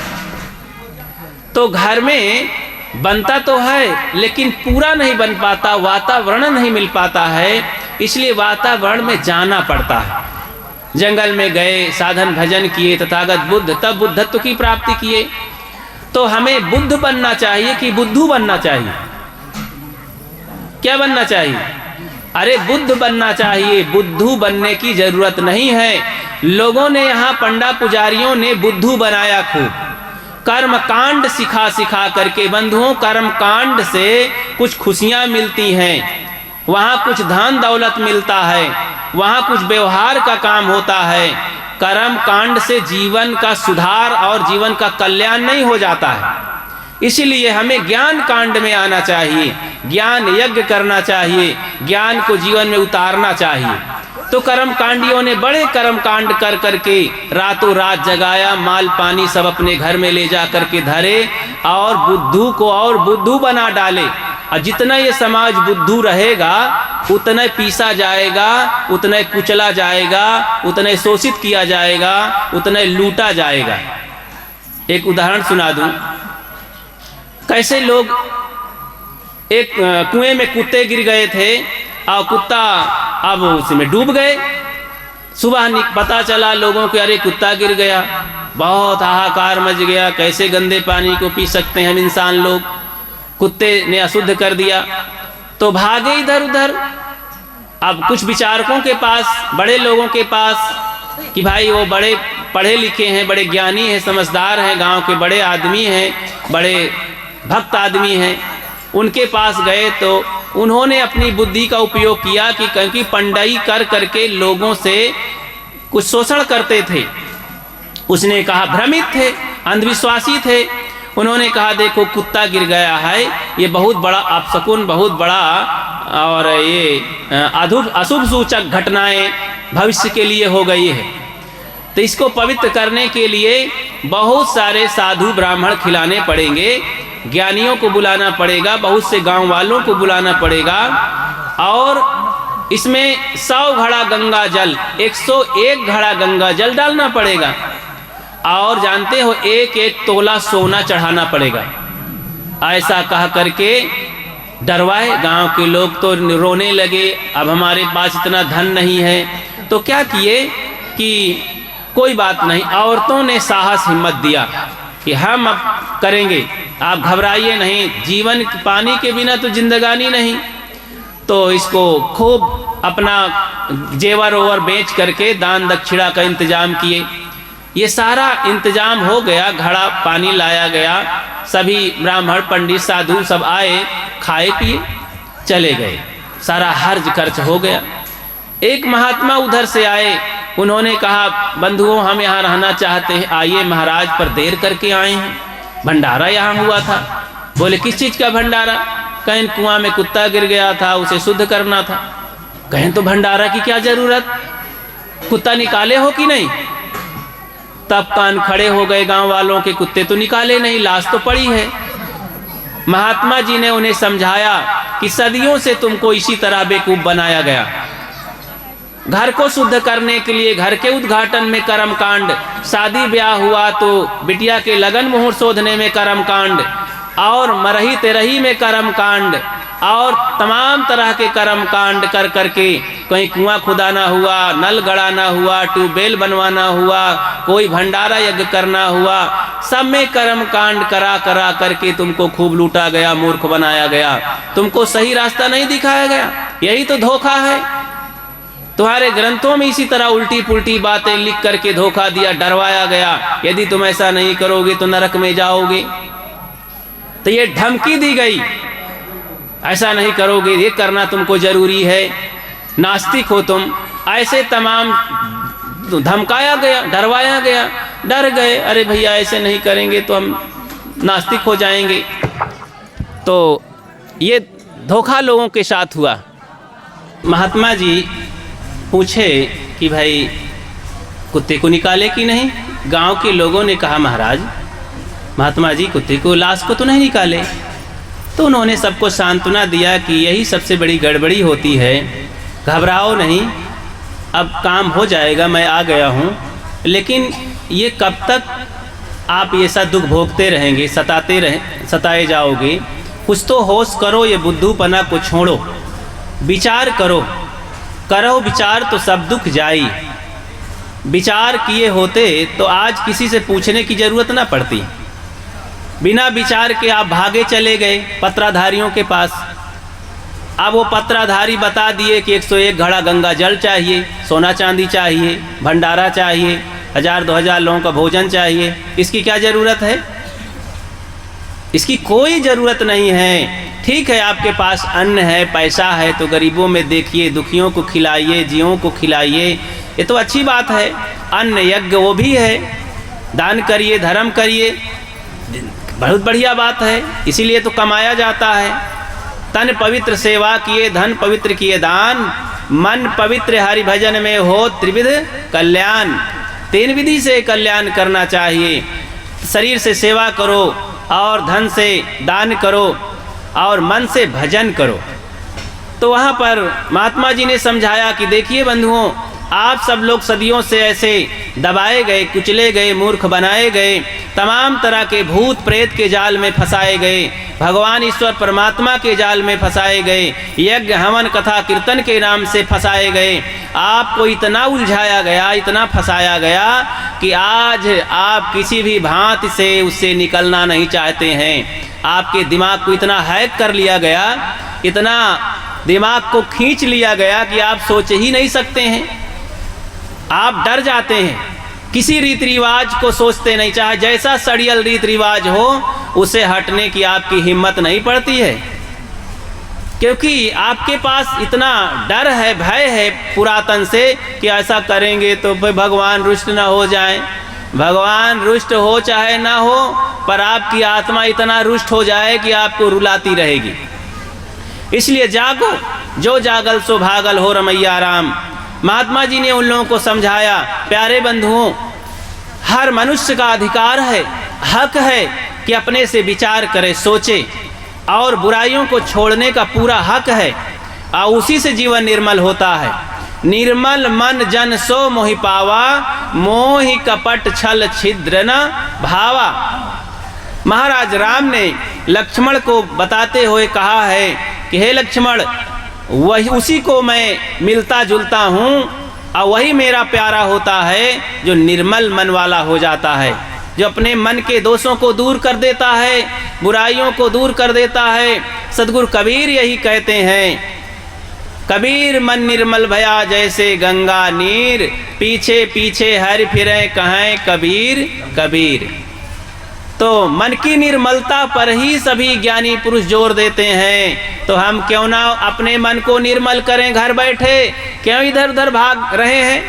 तो घर में बनता तो है, लेकिन पूरा नहीं बन पाता, वातावरण नहीं मिल पाता है, इसलिए वातावरण में जाना पड़ता है। जंगल में गए, साधन भजन किए, तथागत बुद्ध, तब बुद्धत्व की प्राप्ति किए। तो हमें बुद्ध बनना चाहिए कि बुद्धू बनना चाहिए? क्या बनना चाहिए? अरे बुद्ध बनना चाहिए, बुद्धू बनने की जरूरत नहीं है। लोगों ने यहाँ पंडा पुजारियों ने बुद्धू बनाया खूब, कर्म कांड सिखा सिखा करके। बंधुओं, कर्म कांड से कुछ खुशियाँ मिलती हैं, वहाँ कुछ धन दौलत मिलता है, वहाँ कुछ व्यवहार का काम होता है। कर्म कांड से जीवन का सुधार और जीवन का कल्याण नहीं हो जाता है। इसलिए हमें ज्ञान कांड में आना चाहिए, ज्ञान यज्ञ करना चाहिए, ज्ञान को जीवन में उतारना चाहिए। तो कर्म कांडियों ने बड़े कर्म कांड कर करके रातों रात जगाया, माल पानी सब अपने घर में ले जा करके धरे और बुद्धू को और बुद्धू बना डाले। और जितना ये समाज बुद्धू रहेगा, उतना पीसा जाएगा, उतना कुचला जाएगा, उतना शोषित किया जाएगा, उतना लूटा जाएगा। एक उदाहरण सुना दूं, कैसे लोग एक कुएं में कुत्ते गिर गए थे और कुत्ता अब उसमें डूब गए। सुबह पता चला लोगों को, अरे कुत्ता गिर गया, बहुत हाहाकार मच गया, कैसे गंदे पानी को पी सकते हैं हम इंसान लोग, कुत्ते ने अशुद्ध कर दिया। तो भागे इधर उधर। अब कुछ विचारकों के पास, बड़े लोगों के पास, कि भाई वो बड़े पढ़े लिखे हैं, बड़े ज्ञानी हैं, समझदार हैं, गांव के बड़े आदमी हैं, बड़े भक्त आदमी हैं, उनके पास गए। तो उन्होंने अपनी बुद्धि का उपयोग किया कि क्योंकि पंडाई कर करके लोगों से कुछ शोषण करते थे। उसने कहा, भ्रमित थे, अंधविश्वासी थे। उन्होंने कहा, देखो कुत्ता गिर गया है, ये बहुत बड़ा अपशकुन, बहुत बड़ा और ये अशुभ सूचक घटनाएं भविष्य के लिए हो गई है। तो इसको पवित्र करने के लिए बहुत सारे साधु ब्राह्मण खिलाने पड़ेंगे, ज्ञानियों को बुलाना पड़ेगा, बहुत से गांव वालों को बुलाना पड़ेगा, और इसमें 100 घड़ा गंगा जल, 101 घड़ा गंगा जल डालना पड़ेगा। और जानते हो, 1-1 तोला सोना चढ़ाना पड़ेगा। ऐसा कह करके डरवाए। गांव के लोग तो रोने लगे, अब हमारे पास इतना धन नहीं है। तो क्या किए कि कोई बात नहीं, औरतों ने साहस हिम्मत दिया कि हम अब करेंगे, आप घबराइए नहीं, जीवन पानी के बिना तो जिंदगानी नहीं। तो इसको खूब अपना जेवर ओवर बेच करके दान दक्षिणा का इंतजाम किए। ये सारा इंतजाम हो गया, घड़ा पानी लाया गया, सभी ब्राह्मण पंडित साधु सब आए, खाए पिए चले गए, सारा हर्ज खर्च हो गया। एक महात्मा उधर से आए, उन्होंने कहा, बंधुओं हम यहाँ रहना चाहते हैं, आइए महाराज, पर देर करके आए हैं, भंडारा यहाँ हुआ था। बोले किस चीज़ का भंडारा? कहीं कुआं में कुत्ता गिर गया था, उसे शुद्ध करना था। कहें तो भंडारा की क्या जरूरत, कुत्ता निकाले हो कि नहीं? तब कान खड़े हो गए गांव वालों के, कुत्ते तो निकाले नहीं, लाश तो पड़ी है। महात्मा जी ने उन्हें समझाया कि सदियों से तुमको इसी तरह बेवकूफ बनाया गया। घर को शुद्ध करने के लिए घर के उद्घाटन में कर्मकांड, शादी ब्याह हुआ तो बिटिया के लगन मुहूर्त शोधने में कर्मकांड, और मरही तेरही में कर्मकांड, और तमाम तरह के कर्मकांड कर करके कहीं कुआं खुदाना हुआ, नल गड़ाना हुआ, ट्यूबवेल बनवाना हुआ, कोई भंडारा यज्ञ करना हुआ, सब में कर्मकांड करा करा करके तुमको खूब लूटा गया, मूर्ख बनाया गया, तुमको सही रास्ता नहीं दिखाया गया। यही तो धोखा है। तुम्हारे ग्रंथों में इसी तरह उल्टी पुल्टी बातें लिख करके धोखा दिया, डरवाया गया, यदि तुम ऐसा नहीं करोगे तो नरक में जाओगे। तो ये धमकी दी गई, ऐसा नहीं करोगे, ये करना तुमको जरूरी है, नास्तिक हो तुम, ऐसे तमाम धमकाया गया, डरवाया गया, डर गए, अरे भैया ऐसे नहीं करेंगे तो हम नास्तिक हो जाएंगे। तो ये धोखा लोगों के साथ हुआ। महात्मा जी पूछे कि भाई कुत्ते को निकाले कि नहीं? गांव के लोगों ने कहा महाराज, महात्मा जी कुत्ते को, लाश को तो नहीं निकाले। तो उन्होंने सबको सांत्वना दिया कि यही सबसे बड़ी गड़बड़ी होती है, घबराओ नहीं, अब काम हो जाएगा, मैं आ गया हूँ। लेकिन ये कब तक आप ये सब दुख भोगते रहेंगे, सताए जाओगे? कुछ तो होश करो, ये बुद्धूपना को छोड़ो, विचार करो, करो विचार तो सब दुख जाई। विचार किए होते तो आज किसी से पूछने की जरूरत ना पड़ती। बिना विचार के आप भागे चले गए पत्राधारियों के पास। अब वो पत्राधारी बता दिए कि 101 घड़ा गंगा जल चाहिए, सोना चांदी चाहिए, भंडारा चाहिए, 1000-2000 लोगों का भोजन चाहिए। इसकी क्या ज़रूरत है? इसकी कोई ज़रूरत नहीं है। ठीक है, आपके पास अन्न है, पैसा है, तो गरीबों में देखिए, दुखियों को खिलाइए, जीवों को खिलाइए, ये तो अच्छी बात है। अन्न यज्ञ वो भी है, दान करिए, धर्म करिए, बहुत बढ़िया बात है, इसीलिए तो कमाया जाता है। तन पवित्र सेवा किए, धन पवित्र किए दान, मन पवित्र हरि भजन में हो त्रिविध कल्याण। 3 विधि से कल्याण करना चाहिए। शरीर से सेवा करो, और धन से दान करो, और मन से भजन करो। तो वहाँ पर महात्मा जी ने समझाया कि देखिए बंधुओं, आप सब लोग सदियों से ऐसे दबाए गए, कुचले गए, मूर्ख बनाए गए, तमाम तरह के भूत प्रेत के जाल में फंसाए गए, भगवान ईश्वर परमात्मा के जाल में फंसाए गए, यज्ञ हवन कथा कीर्तन के नाम से फंसाए गए। आपको इतना उलझाया गया, इतना फंसाया गया कि आज आप किसी भी भांति से उससे निकलना नहीं चाहते हैं। आपके दिमाग को इतना हैक कर लिया गया, इतना दिमाग को खींच लिया गया कि आप सोच ही नहीं सकते हैं। आप डर जाते हैं, किसी रीति रिवाज को सोचते नहीं, चाहे जैसा सड़ियल रीति रिवाज हो, उसे हटने की आपकी हिम्मत नहीं पड़ती है, क्योंकि आपके पास इतना डर है, भय है पुरातन से कि ऐसा करेंगे तो भगवान रुष्ट ना हो जाए। भगवान रुष्ट हो चाहे ना हो, पर आपकी आत्मा इतना रुष्ट हो जाए कि आपको रुलाती रहेगी। इसलिए जागो, जो जागल सो भागल हो रमैया राम। महात्मा जी ने उन लोगों को समझाया, प्यारे बंधुओं, हर मनुष्य का अधिकार है, हक है कि अपने से विचार करे, सोचे, और बुराइयों को छोड़ने का पूरा हक है, और उसी से जीवन निर्मल होता है। निर्मल मन जन सो मोहि पावा, मोहि कपट छल छिद्र न भावा। महाराज राम ने लक्ष्मण को बताते हुए कहा है कि हे लक्ष्मण, वही उसी को मैं मिलता जुलता हूँ, और वही मेरा प्यारा होता है जो निर्मल मन वाला हो जाता है, जो अपने मन के दोषों को दूर कर देता है, बुराइयों को दूर कर देता है। सदगुरु कबीर यही कहते हैं, कबीर मन निर्मल भया जैसे गंगा नीर, पीछे पीछे हर फिरे कहें कबीर कबीर। तो मन की निर्मलता पर ही सभी ज्ञानी पुरुष जोर देते हैं। तो हम क्यों ना अपने मन को निर्मल करें, घर बैठे क्यों इधर उधर भाग रहे हैं।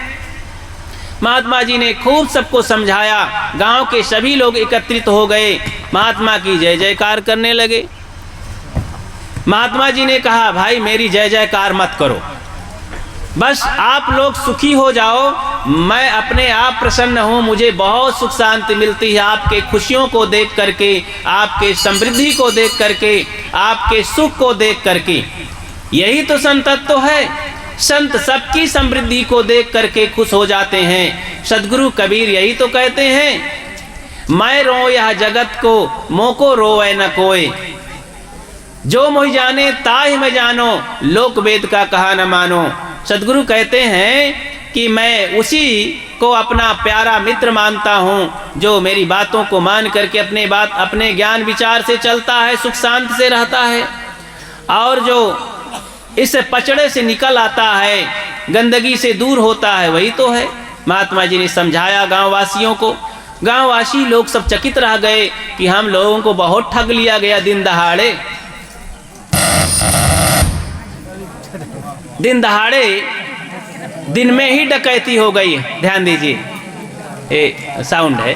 महात्मा जी ने खूब सबको समझाया, गांव के सभी लोग एकत्रित हो गए। महात्मा की जय जयकार करने लगे। महात्मा जी ने कहा, भाई मेरी जय जयकार मत करो, बस आप लोग सुखी हो जाओ, मैं अपने आप प्रसन्न हूँ, मुझे बहुत सुख शांति मिलती है आपके खुशियों को देख करके, आपके समृद्धि को देख करके, आपके सुख को देख करके। यही तो संतत्व है, संत सबकी समृद्धि को देख करके खुश हो जाते हैं। सद्गुरु कबीर यही तो कहते हैं, मैं रो यह जगत को, मोको रोए न कोई, जो मोहि जाने ताहि मैं जानो, लोक वेद का कहा न मानो। सद्गुरु कहते हैं कि मैं उसी को अपना प्यारा मित्र मानता हूँ जो मेरी बातों को मान करके अपने ज्ञान विचार से चलता है, सुख शांति से रहता है, और जो इस पचड़े से निकल आता है, गंदगी से दूर होता है, वही तो है। महात्मा जी ने समझाया गांववासियों को। गांववासी लोग सब चकित रह गए कि हम लोगों को बहुत ठग लिया गया दिन दहाड़े। दिन दहाड़े दिन में ही डकैती हो गई। ध्यान दीजिए, ये साउंड है।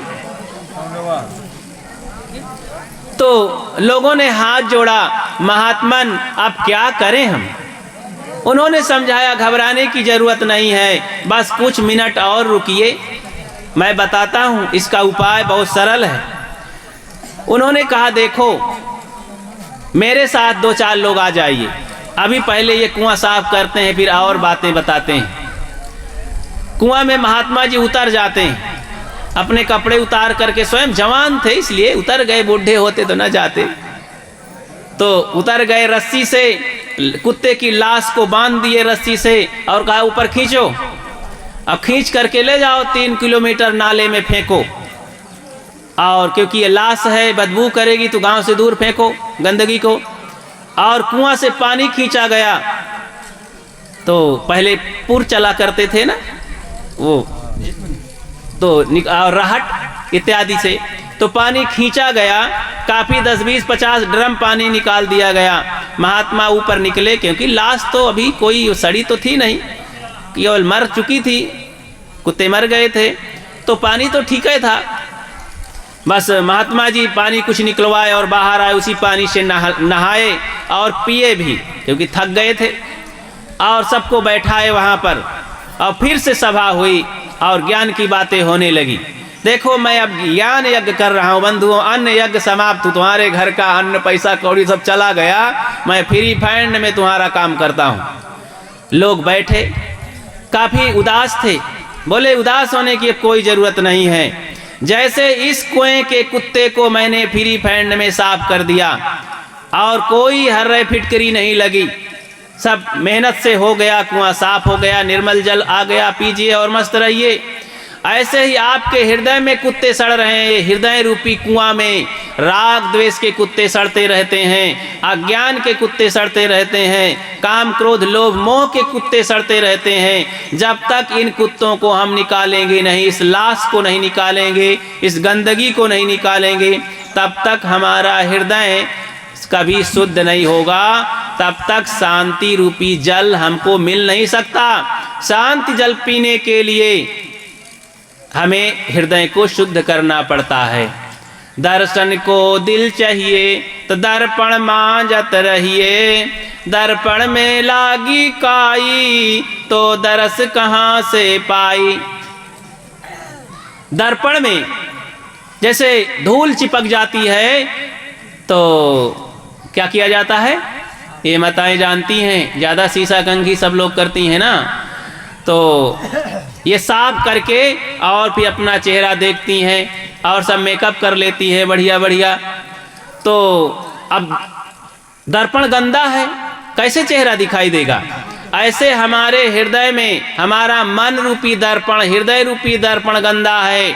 तो लोगों ने हाथ जोड़ा, महात्मन अब क्या करें हम। उन्होंने समझाया, घबराने की जरूरत नहीं है, बस कुछ मिनट और रुकिए, मैं बताता हूँ, इसका उपाय बहुत सरल है। उन्होंने कहा, देखो मेरे साथ 2-4 लोग आ जाइए, अभी पहले ये कुआं साफ करते हैं, फिर और बातें बताते हैं। कुआं में महात्मा जी उतर जाते हैं, अपने कपड़े उतार करके, स्वयं जवान थे इसलिए उतर गए, बूढ़े होते तो न जाते। तो उतर गए, रस्सी से कुत्ते की लाश को बांध दिए रस्सी से, और कहा ऊपर खींचो, अब खींच करके ले जाओ 3 किलोमीटर नाले में फेंको, और क्योंकि ये लाश है बदबू करेगी तो गांव से दूर फेंको गंदगी को। और कुआं से पानी खींचा गया, तो पहले पुर चला करते थे ना वो, तो और रहट इत्यादि से, तो पानी खींचा गया, काफ़ी 10-20-50 ड्रम पानी निकाल दिया गया। महात्मा ऊपर निकले, क्योंकि लाश तो अभी कोई सड़ी तो थी नहीं, केवल मर चुकी थी, कुत्ते मर गए थे, तो पानी तो ठीक ही था। बस महात्मा जी पानी कुछ निकलवाए और बाहर आए, उसी पानी से नहाए और पिए भी, क्योंकि थक गए थे, और सबको बैठाए वहाँ पर, और फिर से सभा हुई और ज्ञान की बातें होने लगी। देखो मैं अब ज्ञान यज्ञ कर रहा हूँ बंधुओं, अन्न यज्ञ समाप्त, तुम्हारे घर का अन्न पैसा कौड़ी सब चला गया, मैं फ्री फैंड में तुम्हारा काम करता हूँ। लोग बैठे, काफ़ी उदास थे, बोले उदास होने की कोई ज़रूरत नहीं है, जैसे इस कुएं के कुत्ते को मैंने फ्री फैंड में साफ कर दिया और कोई हर्रे फिटकरी नहीं लगी, सब मेहनत से हो गया, कुआं साफ हो गया, निर्मल जल आ गया, पीजिए और मस्त रहिए। ऐसे ही आपके हृदय में कुत्ते सड़ रहे हैं, हृदय रूपी कुआं में राग द्वेष के कुत्ते सड़ते रहते हैं, अज्ञान के कुत्ते सड़ते रहते हैं, काम क्रोध लोभ मोह के कुत्ते सड़ते रहते हैं। जब तक इन कुत्तों को हम निकालेंगे नहीं, इस लाश को नहीं निकालेंगे, इस गंदगी को नहीं निकालेंगे, तब तक हमारा हृदय कभी शुद्ध नहीं होगा, तब तक शांति रूपी जल हमको मिल नहीं सकता। शांति जल पीने के लिए हमें हृदय को शुद्ध करना पड़ता है। दर्शन को दिल चाहिए तो दर्पण मांजत रहिए, दर्पण में लागी काई तो दरस कहाँ से पाई। दर्पण में जैसे धूल चिपक जाती है तो क्या किया जाता है, ये माताएं जानती हैं, ज़्यादा शीशा कंघी सब लोग करती हैं ना, तो ये साफ करके और फिर अपना चेहरा देखती हैं और सब मेकअप कर लेती है बढ़िया बढ़िया। तो अब दर्पण गंदा है, कैसे चेहरा दिखाई देगा। ऐसे हमारे हृदय में हमारा मन रूपी दर्पण, हृदय रूपी दर्पण गंदा है,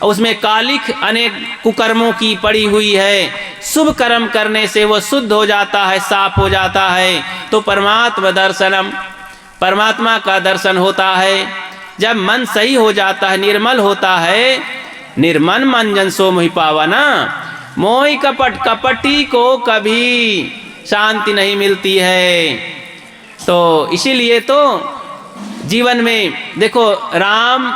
उसमें कालिख अनेक कुकर्मों की पड़ी हुई है। शुभ कर्म करने से वो शुद्ध हो जाता है, साफ हो जाता है, तो परमात्मा दर्शनम, परमात्मा का दर्शन होता है। जब मन सही हो जाता है, निर्मल होता है, निर्मल मन जन सो मोहि पावना, मोहि कपट, कपटी को कभी शांति नहीं मिलती है। तो इसीलिए तो जीवन में देखो, राम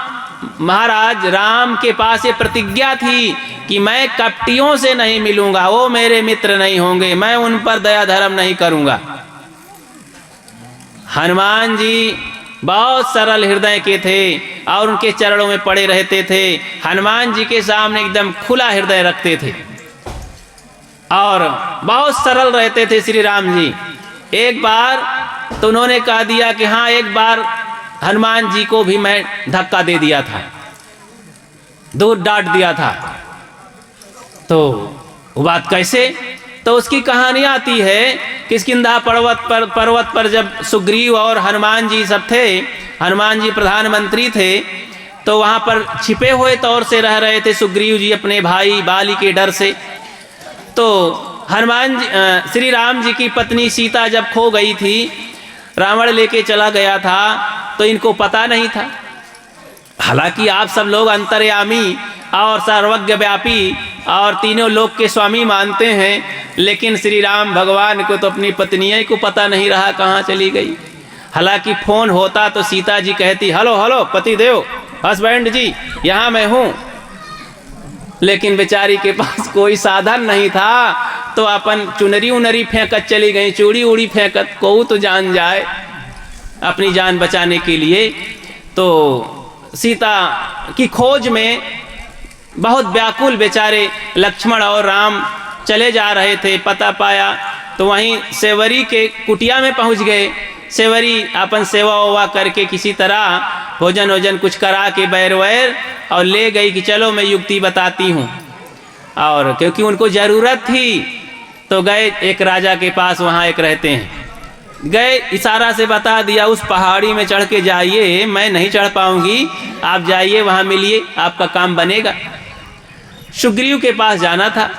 महाराज, राम के पास ये प्रतिज्ञा थी कि मैं कपटियों से नहीं मिलूंगा, वो मेरे मित्र नहीं होंगे, मैं उन पर दया धर्म नहीं करूंगा। हनुमान जी बहुत सरल हृदय के थे और उनके चरणों में पड़े रहते थे। हनुमान जी के सामने एकदम खुला हृदय रखते थे और बहुत सरल रहते थे श्री राम जी। एक बार तो उन्होंने कह दिया कि हाँ, एक बार हनुमान जी को भी मैं धक्का दे दिया था, दूर डांट दिया था। तो वो बात कैसे? तो उसकी कहानी आती है किष्किंधा पर्वत पर जब सुग्रीव और हनुमान जी सब थे, हनुमान जी प्रधानमंत्री थे, तो वहाँ पर छिपे हुए तौर से रह रहे थे सुग्रीव जी अपने भाई बाली के डर से। तो हनुमान जी श्री राम जी की पत्नी सीता जब खो गई थी, रावण लेके चला गया था, तो इनको पता नहीं था। हालांकि आप सब लोग अंतर्यामी और सर्वज्ञ व्यापी और तीनों लोक के स्वामी मानते हैं, लेकिन श्री राम भगवान को तो अपनी पत्नियों को पता नहीं रहा कहाँ चली गई। हालांकि फोन होता तो सीता जी कहती, हेलो हेलो पतिदेव, हस्बैंड जी, यहाँ मैं हूँ। लेकिन बेचारी के पास कोई साधन नहीं था, तो अपन चुनरी उनरी फेंकत चली गई, चूड़ी उड़ी फेंकत, को तो जान जाए अपनी जान बचाने के लिए। तो सीता की खोज में बहुत व्याकुल बेचारे लक्ष्मण और राम चले जा रहे थे। पता पाया तो वहीं सेवरी के कुटिया में पहुंच गए। सेवरी अपन सेवा वेवा करके किसी तरह भोजन वोजन कुछ करा के बैर वैर और ले गई कि चलो मैं युक्ति बताती हूँ। और क्योंकि उनको ज़रूरत थी तो गए एक राजा के पास, वहाँ एक रहते हैं, गए, इशारा से बता दिया उस पहाड़ी में चढ़ के जाइए, मैं नहीं चढ़ पाऊंगी, आप जाइए वहाँ मिलिए, आपका काम बनेगा। सुग्रीव के पास जाना था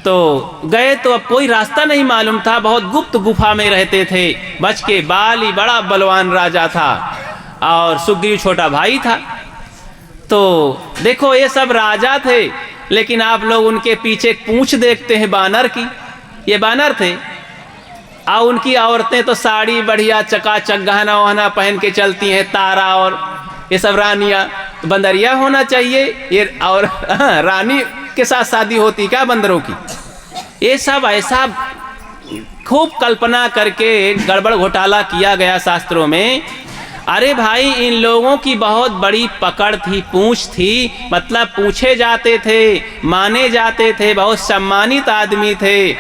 तो गए, तो अब कोई रास्ता नहीं मालूम था, बहुत गुप्त गुफा में रहते थे बच के। बाली बड़ा बलवान राजा था और सुग्रीव छोटा भाई था। तो देखो ये सब राजा थे, लेकिन आप लोग उनके पीछे पूंछ देखते हैं बानर की, ये बानर थे। और उनकी औरतें तो साड़ी बढ़िया चकाचक गहना वहना पहन के चलती हैं, तारा और ये सब रानियां। तो बंदरिया होना चाहिए ये, और रानी के साथ शादी होती क्या बंदरों की? ये सब ऐसा खूब कल्पना करके गड़बड़ घोटाला किया गया शास्त्रों में। अरे भाई, इन लोगों की बहुत बड़ी पकड़ थी, पूंछ थी, मतलब पूछे जाते थे, माने जाते थे, बहुत सम्मानित आदमी थे।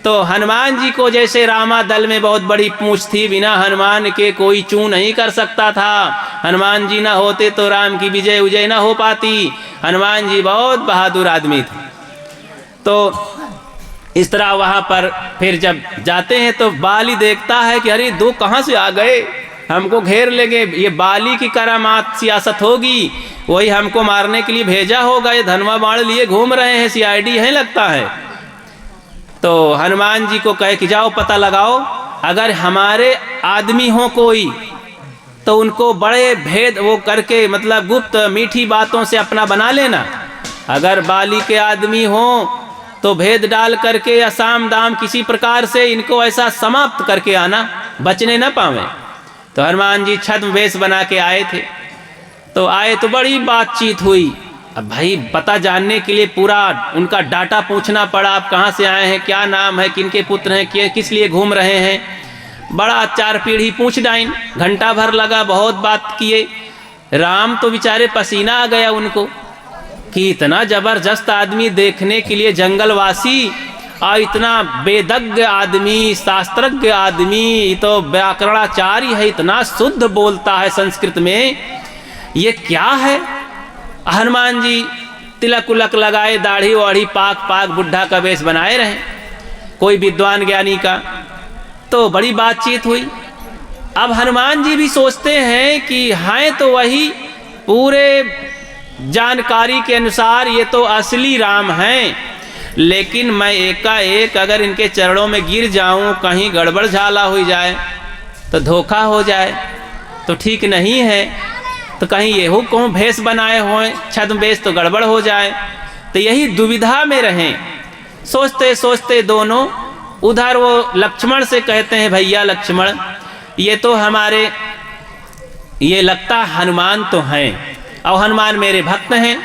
तो हनुमान जी को जैसे रामा दल में बहुत बड़ी पूंछ थी, बिना हनुमान के कोई चू नहीं कर सकता था। हनुमान जी ना होते तो राम की विजय उजय ना हो पाती। हनुमान जी बहुत बहादुर आदमी थे। तो इस तरह वहाँ पर फिर जब जाते हैं तो बाली देखता है कि अरे दो कहाँ से आ गए, हमको घेर लेंगे, ये बाली की करामात सियासत होगी, वही हमको मारने के लिए भेजा होगा, ये धनवा बाण लिए घूम रहे हैं, सीआईडी है लगता है। तो हनुमान जी को कहे कि जाओ पता लगाओ, अगर हमारे आदमी हो कोई तो उनको बड़े भेद वो करके, मतलब गुप्त मीठी बातों से अपना बना लेना। अगर बाली के आदमी हो तो भेद डाल करके या साम दाम किसी प्रकार से इनको ऐसा समाप्त करके आना, बचने न पावे। तो हनुमान जी छद्म वेश बना के आए थे। तो आए तो बड़ी बातचीत हुई। अब भाई पता जानने के लिए पूरा उनका डाटा पूछना पड़ा, आप कहाँ से आए हैं, क्या नाम है, किनके पुत्र हैं, किस लिए घूम रहे हैं। बड़ा 4 पीढ़ी पूछ डाइन, घंटा भर लगा, बहुत बात किए। राम तो बेचारे पसीना आ गया उनको कि इतना जबरदस्त आदमी देखने के लिए, जंगलवासी और इतना वेदज्ञ आदमी, शास्त्रज्ञ आदमी, तो व्याकरणाचार्य है, इतना शुद्ध बोलता है संस्कृत में, ये क्या है। हनुमान जी तिलक उलक लगाए, दाढ़ी वाढ़ी पाक पाक बुढ़ा का वेश बनाए रहे, कोई विद्वान ज्ञानी का। तो बड़ी बातचीत हुई। अब हनुमान जी भी सोचते हैं कि हैं तो वही, पूरे जानकारी के अनुसार ये तो असली राम हैं, लेकिन मैं एकाएक अगर इनके चरणों में गिर जाऊं, कहीं गड़बड़ झाला हो जाए तो धोखा हो जाए तो ठीक नहीं है। तो कहीं येहू कहूँ भेष बनाए हों, छद्म वेश, तो गड़बड़ हो जाए। तो यही दुविधा में रहें। सोचते सोचते दोनों उधर वो लक्ष्मण से कहते हैं, भैया लक्ष्मण, ये तो हमारे, ये लगता हनुमान तो हैं और हनुमान मेरे भक्त हैं,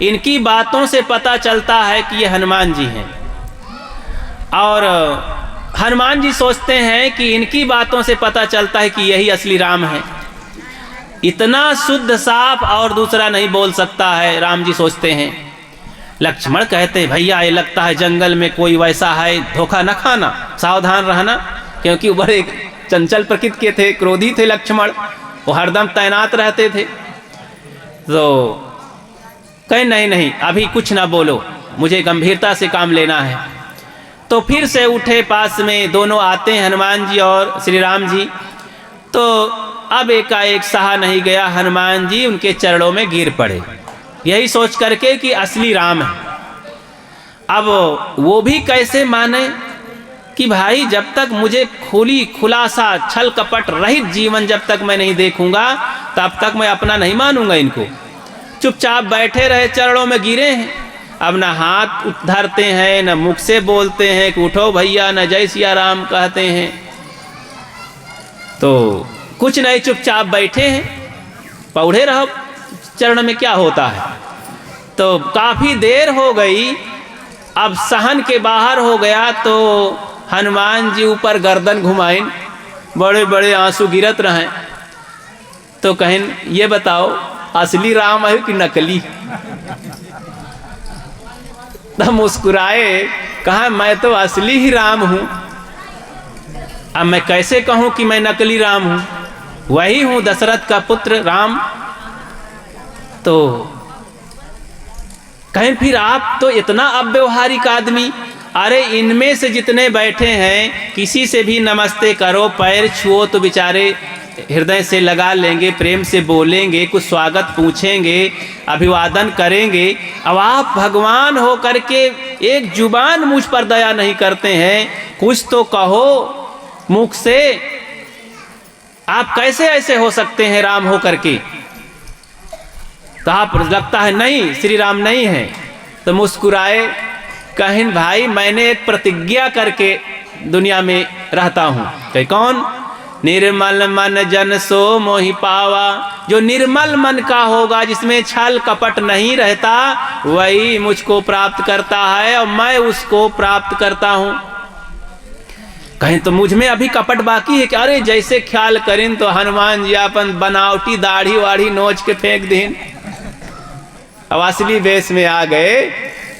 इनकी बातों से पता चलता है कि ये हनुमान जी हैं। और हनुमान जी सोचते हैं कि इनकी बातों से पता चलता है कि यही असली राम है। इतना शुद्ध साफ और दूसरा नहीं बोल सकता है, राम जी सोचते हैं। लक्ष्मण कहते हैं भैया ये लगता है जंगल में कोई वैसा है, धोखा न खाना, सावधान रहना, क्योंकि वो बड़े चंचल प्रकृति के थे, क्रोधी थे लक्ष्मण, वो हरदम तैनात रहते थे। तो कहे नहीं नहीं अभी कुछ ना बोलो, मुझे गंभीरता से काम लेना है। तो फिर से उठे, पास में दोनों आते हैं हनुमान जी और श्री राम जी। तो अब एकाएक सहा नहीं गया, हनुमान जी उनके चरणों में गिर पड़े, यही सोच करके कि असली राम है। अब वो भी कैसे माने कि भाई जब तक मुझे खुलासा छल कपट रहित जीवन जब तक मैं नहीं देखूंगा तब तक मैं अपना नहीं मानूंगा इनको। चुपचाप बैठे रहे, चरणों में गिरे हैं। अब न हाथ धरते हैं, न मुख से बोलते हैं कि उठो भैया, न जय सिया राम कहते हैं। तो कुछ नहीं, चुपचाप बैठे हैं, पौड़े रहो, चरण में क्या होता है। तो काफ़ी देर हो गई, अब सहन के बाहर हो गया। तो हनुमान जी ऊपर गर्दन घुमाइन, बड़े बड़े आंसू गिरत रहें। तो कहें ये बताओ असली राम है कि नकली। तब मुस्कुराए, कहा मैं तो असली ही राम हूं। अब मैं कैसे कहूं कि मैं नकली राम हूं, वही हूं दशरथ का पुत्र राम। तो कहें फिर आप तो इतना अव्यवहारिक आदमी, अरे इनमें से जितने बैठे हैं किसी से भी नमस्ते करो, पैर छुओ तो बेचारे हृदय से लगा लेंगे, प्रेम से बोलेंगे, कुछ स्वागत पूछेंगे, अभिवादन करेंगे। अब आप भगवान हो करके एक जुबान मुझ पर दया नहीं करते हैं, कुछ तो कहो मुख से। आप कैसे ऐसे हो सकते हैं राम हो करके। तो आप लगता है नहीं श्री राम नहीं है। तो मुस्कुराए, कहें भाई मैंने एक प्रतिज्ञा करके दुनिया में रहता हूँ। कहीं कौन? निर्मल मन जन सो मोहि पावा। जो निर्मल मन का होगा, जिसमें छल कपट नहीं रहता, वही मुझको प्राप्त करता है और मैं उसको प्राप्त करता हूँ। कहें तो मुझ में अभी कपट बाकी है कि अरे जैसे ख्याल करें तो हनुमान जी अपन बनावटी दाढ़ी वाढ़ी नोच के फेंक दें। अब असली वेश में आ गए,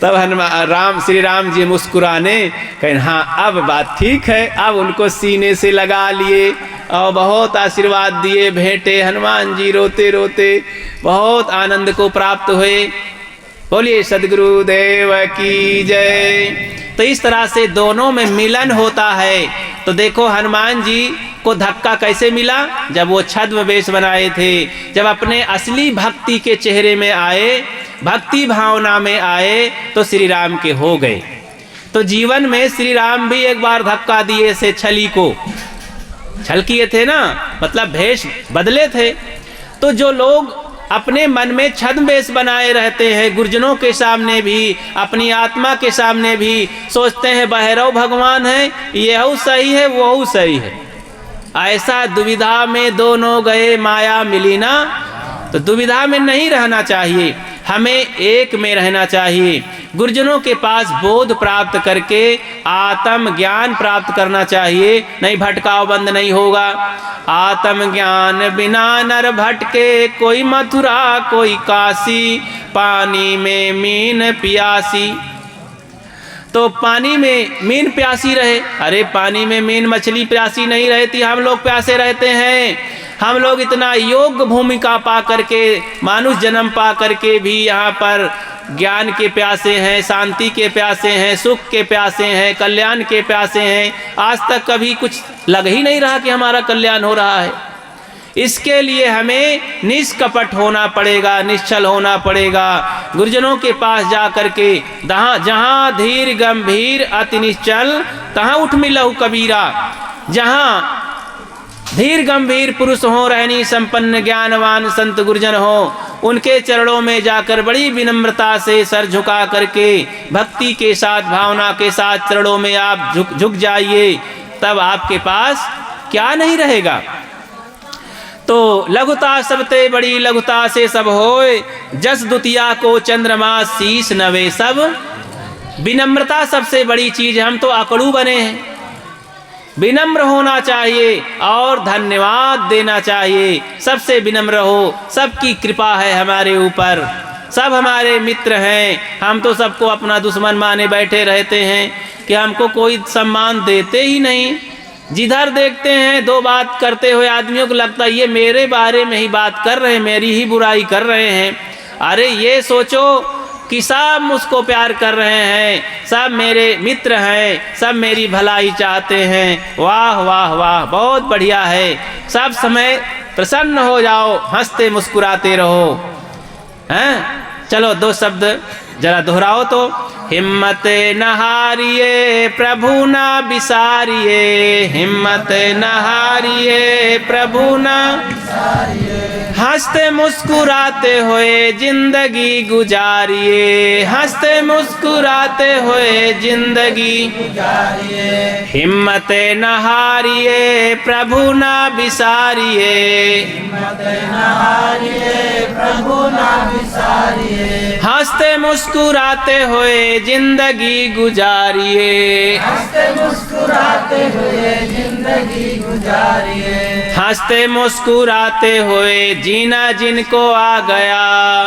तब हनुमान श्री राम जी मुस्कुराने, कहें हाँ अब बात ठीक है। अब उनको सीने से लगा लिए और बहुत आशीर्वाद दिए, भेंटे। हनुमान जी रोते रोते बहुत आनंद को प्राप्त हुए। बोलिए सद्गुरु देव की जय। तो इस तरह से दोनों में मिलन होता है। तो देखो हनुमान जी को धक्का कैसे मिला, जब वो छद्म वेश बनाए थे, जब अपने असली भक्ति के चेहरे में आए, भक्ति भावना में आए, तो श्री राम के हो गए। तो जीवन में श्री राम भी एक बार धक्का दिए से छली को, छल किए थे ना, मतलब भेष बदले थे। तो जो लोग अपने मन में छद्म वेश बनाए रहते हैं, गुरुजनों के सामने भी, अपनी आत्मा के सामने भी सोचते हैं भैरव भगवान है, यह सही है वो सही है, ऐसा दुविधा में दोनों गए माया मिली ना। तो दुविधा में नहीं रहना चाहिए, हमें एक में रहना चाहिए। गुरुजनों के पास बोध प्राप्त करके आत्म ज्ञान प्राप्त करना चाहिए, नहीं भटकाव बंद नहीं होगा। आत्म ज्ञान बिना नर भटके, कोई मथुरा कोई काशी, पानी में मीन प्यासी। तो पानी में मीन प्यासी रहे, अरे पानी में मीन मछली प्यासी नहीं रहती, हम लोग प्यासे रहते हैं। हम लोग इतना योग्य भूमिका पा करके, मानुष जन्म पा करके भी यहाँ पर ज्ञान के प्यासे हैं, शांति के प्यासे हैं, सुख के प्यासे हैं, कल्याण के प्यासे हैं। आज तक कभी कुछ लग ही नहीं रहा कि हमारा कल्याण हो रहा है। इसके लिए हमें निष्कपट होना पड़ेगा, निश्चल होना पड़ेगा। गुरुजनों के पास जा करके, जहाँ धीर गंभीर अति निश्चल, तहाँ उठ मिलहु कबीरा। जहाँ धीर गंभीर पुरुष हो, रहनी संपन्न ज्ञानवान संत गुरुजन हो, उनके चरणों में जाकर बड़ी विनम्रता से सर झुका करके, भक्ति के साथ, भावना के साथ चरणों में आप झुक जाइए, तब आपके पास क्या नहीं रहेगा। तो लघुता सबते बड़ी लघुता से सब होए, जस दुतिया को चंद्रमा शीश नवे सब। विनम्रता सबसे बड़ी चीज है। हम तो अकड़ू बने हैं। विनम्र होना चाहिए और धन्यवाद देना चाहिए। सबसे विनम्र हो। सबकी कृपा है हमारे ऊपर, सब हमारे मित्र हैं। हम तो सबको अपना दुश्मन माने बैठे रहते हैं कि हमको कोई सम्मान देते ही नहीं। जिधर देखते हैं दो बात करते हुए आदमियों को लगता है ये मेरे बारे में ही बात कर रहे हैं, मेरी ही बुराई कर रहे हैं। अरे ये सोचो कि सब मुझको प्यार कर रहे हैं, सब मेरे मित्र हैं, सब मेरी भलाई चाहते हैं। वाह वाह वाह, बहुत बढ़िया है। सब समय प्रसन्न हो जाओ, हंसते मुस्कुराते रहो। हैं? चलो दो शब्द जरा दोहराओ तो। हिम्मत न हारिए प्रभु न बिसारिए, हिम्मत न हारिए प्रभु न बिसारिए, हंसते मुस्कुराते हुए जिंदगी गुजारिए, हंसते मुस्कुराते हुए जिंदगी गुजारिए। हिम्मत न हारिए प्रभु न बिसारिए, हिम्मत न हारिए प्रभु न बिसारिए, हंसते मुस्कुराते हुए जिंदगी गुजारिए, हंसते मुस्कुराते हुए जिंदगी गुजारिए। हंसते मुस्कुराते हुए जीना जिनको आ गया,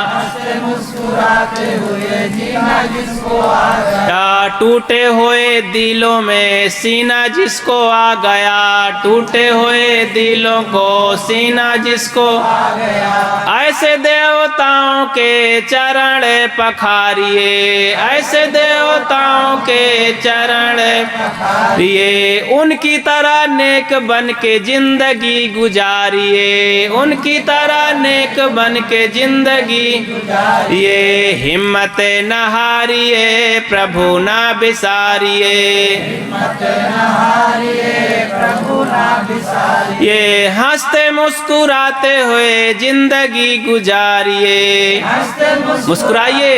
हंसते मुस्कुराते हुए जीना जिसको आ गया, टूटे हुए दिलों में सीना जिसको आ गया, टूटे हुए दिलों को सीना जिसको आ गया। ऐसे देवताओं के चरण पखारिए, ऐसे देवताओं के चरण पखारिए, उनकी तरह नेक बन के जिंदगी गुजारिए, उनकी तरह नेक बन के जिंदगी गुजारिए। हिम्मत न हारिए प्रभु न बिसारिए, हिम्मत न हारिए प्रभु न बिसारिए, हंसते मुस्कुराते हुए जिंदगी गुजारिए, हंसते मुस्कुराइए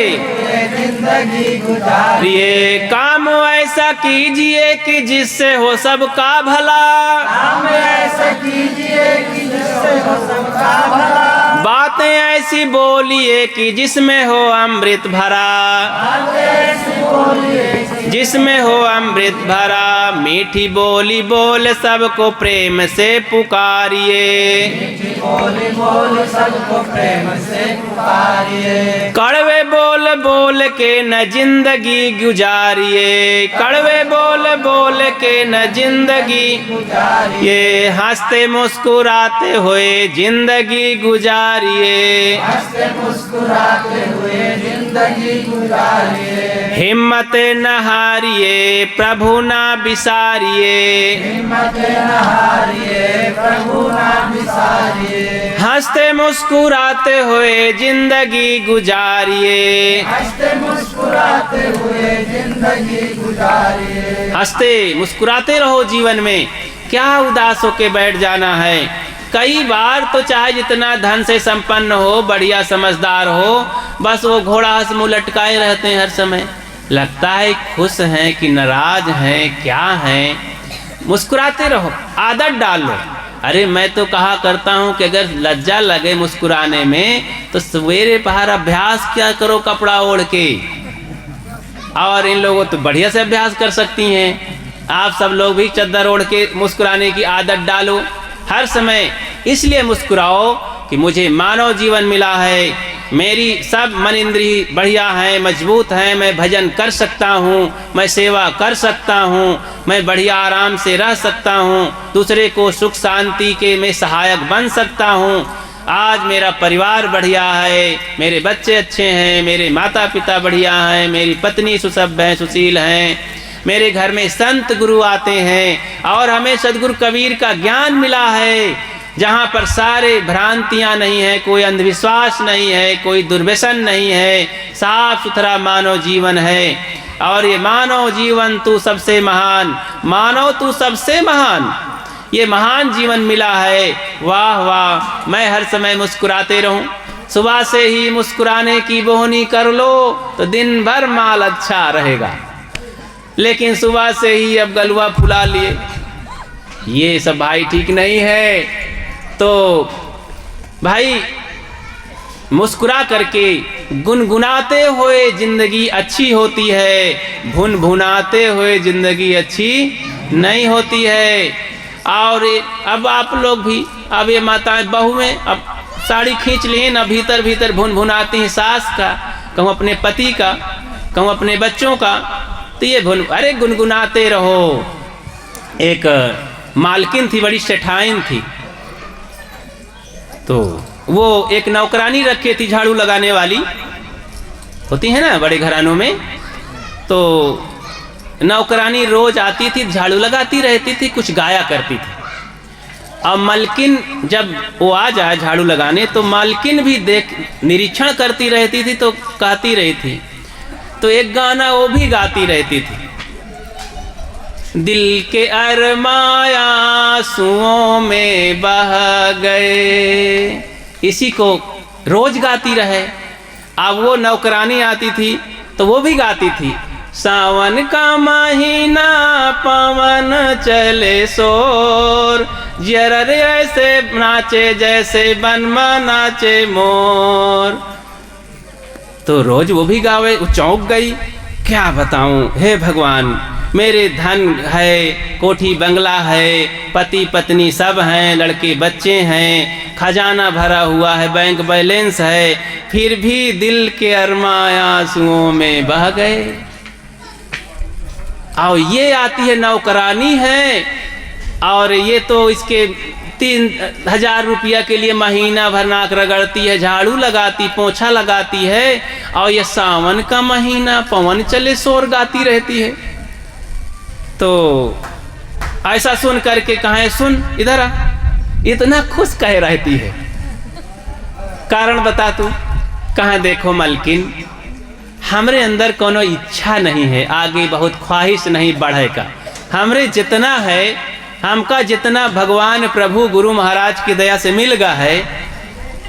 जिंदगी गुजारिए। काम ऐसा कीजिए कि जिससे हो सबका भला, काम ऐसा कीजिए कि जिससे हो सबका भला, बातें ऐसी बोलिए कि जिसमें हो अमृत भरा, बातें ऐसी बोलिए जिसमें हो अमृत भरा, मीठी बोली बोल सबको प्रेम से पुकारिए, मीठी बोली बोल सबको प्रेम से पुकारिए, कड़वे बोल बोल के न जिंदगी गुजारिए, कड़वे बोल बोल के न जिंदगी गुजारिए, हंसते मुस्कुराते हुए जिंदगी गुजारिए, हंसते मुस्कुराते हुए जिंदगी गुजारिए। हिम्मत न हारिए प्रभु न बिसारिए, हिम्मत न हारिए प्रभु न बिसारिए, हंसते मुस्कुराते हुए जिंदगी गुजारिए, हंसते मुस्कुराते हुए जिंदगी गुजारिए। हंसते मुस्कुराते रहो जीवन में, क्या उदास होके बैठ जाना है। कई बार तो चाहे जितना धन से संपन्न हो, बढ़िया समझदार हो, बस वो घोड़ा हंस मुँह लटकाए रहते हैं हर समय। लगता है खुश हैं कि नाराज हैं, क्या हैं। मुस्कुराते रहो, आदत डालो। अरे मैं तो कहा करता हूँ कि अगर लज्जा लगे मुस्कुराने में तो सवेरे पहर अभ्यास क्या करो कपड़ा ओढ़ के। और इन लोगों तो बढ़िया से अभ्यास कर सकती हैं। आप सब लोग भी चद्दर ओढ़ के मुस्कुराने की आदत डालो हर समय। इसलिए मुस्कुराओ कि मुझे मानव जीवन मिला है, मेरी सब मन इंद्रिय बढ़िया हैं, मजबूत हैं, मैं भजन कर सकता हूँ, मैं सेवा कर सकता हूँ, मैं बढ़िया आराम से रह सकता हूँ, दूसरे को सुख शांति के मैं सहायक बन सकता हूँ। आज मेरा परिवार बढ़िया है, मेरे बच्चे अच्छे हैं, मेरे माता पिता बढ़िया हैं, मेरी पत्नी सुसभ्य हैं, सुशील हैं, मेरे घर में संत गुरु आते हैं और हमें सदगुरु कबीर का ज्ञान मिला है, जहाँ पर सारे भ्रांतियाँ नहीं है, कोई अंधविश्वास नहीं है, कोई दुर्व्यसन नहीं है, साफ सुथरा मानव जीवन है। और ये मानव जीवन तू सबसे महान, मानव तू सबसे महान, ये महान जीवन मिला है। वाह वाह, मैं हर समय मुस्कुराते रहूं। सुबह से ही मुस्कुराने की बोहनी कर लो तो दिन भर माल अच्छा रहेगा, लेकिन सुबह से ही अब गलुआ फुला लिए, ये सब भाई ठीक नहीं है। तो भाई मुस्कुरा करके गुनगुनाते हुए जिंदगी अच्छी होती है, भुन भुनाते हुए जिंदगी अच्छी नहीं होती है। और अब आप लोग भी, अब ये माताएं बहुएं अब साड़ी खींच ली ना, भीतर भीतर भुन भुनाती हैं सास का, कहूँ अपने पति का, कहूँ अपने बच्चों का, तो ये भुन, अरे गुनगुनाते रहो। एक मालकिन थी, बड़ी सेठाइन थी, तो वो एक नौकरानी रखी थी, झाड़ू लगाने वाली होती है ना बड़े घरानों में। तो नौकरानी रोज आती थी, झाड़ू लगाती रहती थी, कुछ गाया करती थी। अब मालकिन जब वो आ जाए झाड़ू लगाने, तो मालकिन भी देख निरीक्षण करती रहती थी, तो कहती रही थी, तो एक गाना वो भी गाती रहती थी, दिल के अरमां आंसुओं में बह गए, इसी को रोज गाती रहे। अब वो नौकरानी आती थी तो वो भी गाती थी, सावन का महीना पवन चले शोर, जरर ऐसे नाचे जैसे बनमा नाचे मोर। तो रोज वो भी गावे। वो चौंक गई, क्या बताऊं, हे भगवान, मेरे धन है, कोठी बंगला है, पति पत्नी सब हैं, लड़के बच्चे हैं, खजाना भरा हुआ है, बैंक बैलेंस है, फिर भी दिल के अरमां आंसुओं में बह गए। और ये आती है नौकरानी है, और ये तो इसके 3000 रुपया के लिए महीना भर नाक रगड़ती है, झाड़ू लगाती, पोछा लगाती है, और ये सावन का महीना पवन चले शोर गाती रहती है। तो ऐसा सुन करके कहे, सुन इधर आ, इतना खुश कहे रहती है, कारण बता तू। कहाँ, देखो मलकिन, हमरे अंदर कोनो इच्छा नहीं है, आगे बहुत ख्वाहिश नहीं बढ़े का, हमरे जितना है, हमका जितना भगवान प्रभु गुरु महाराज की दया से मिल गया है,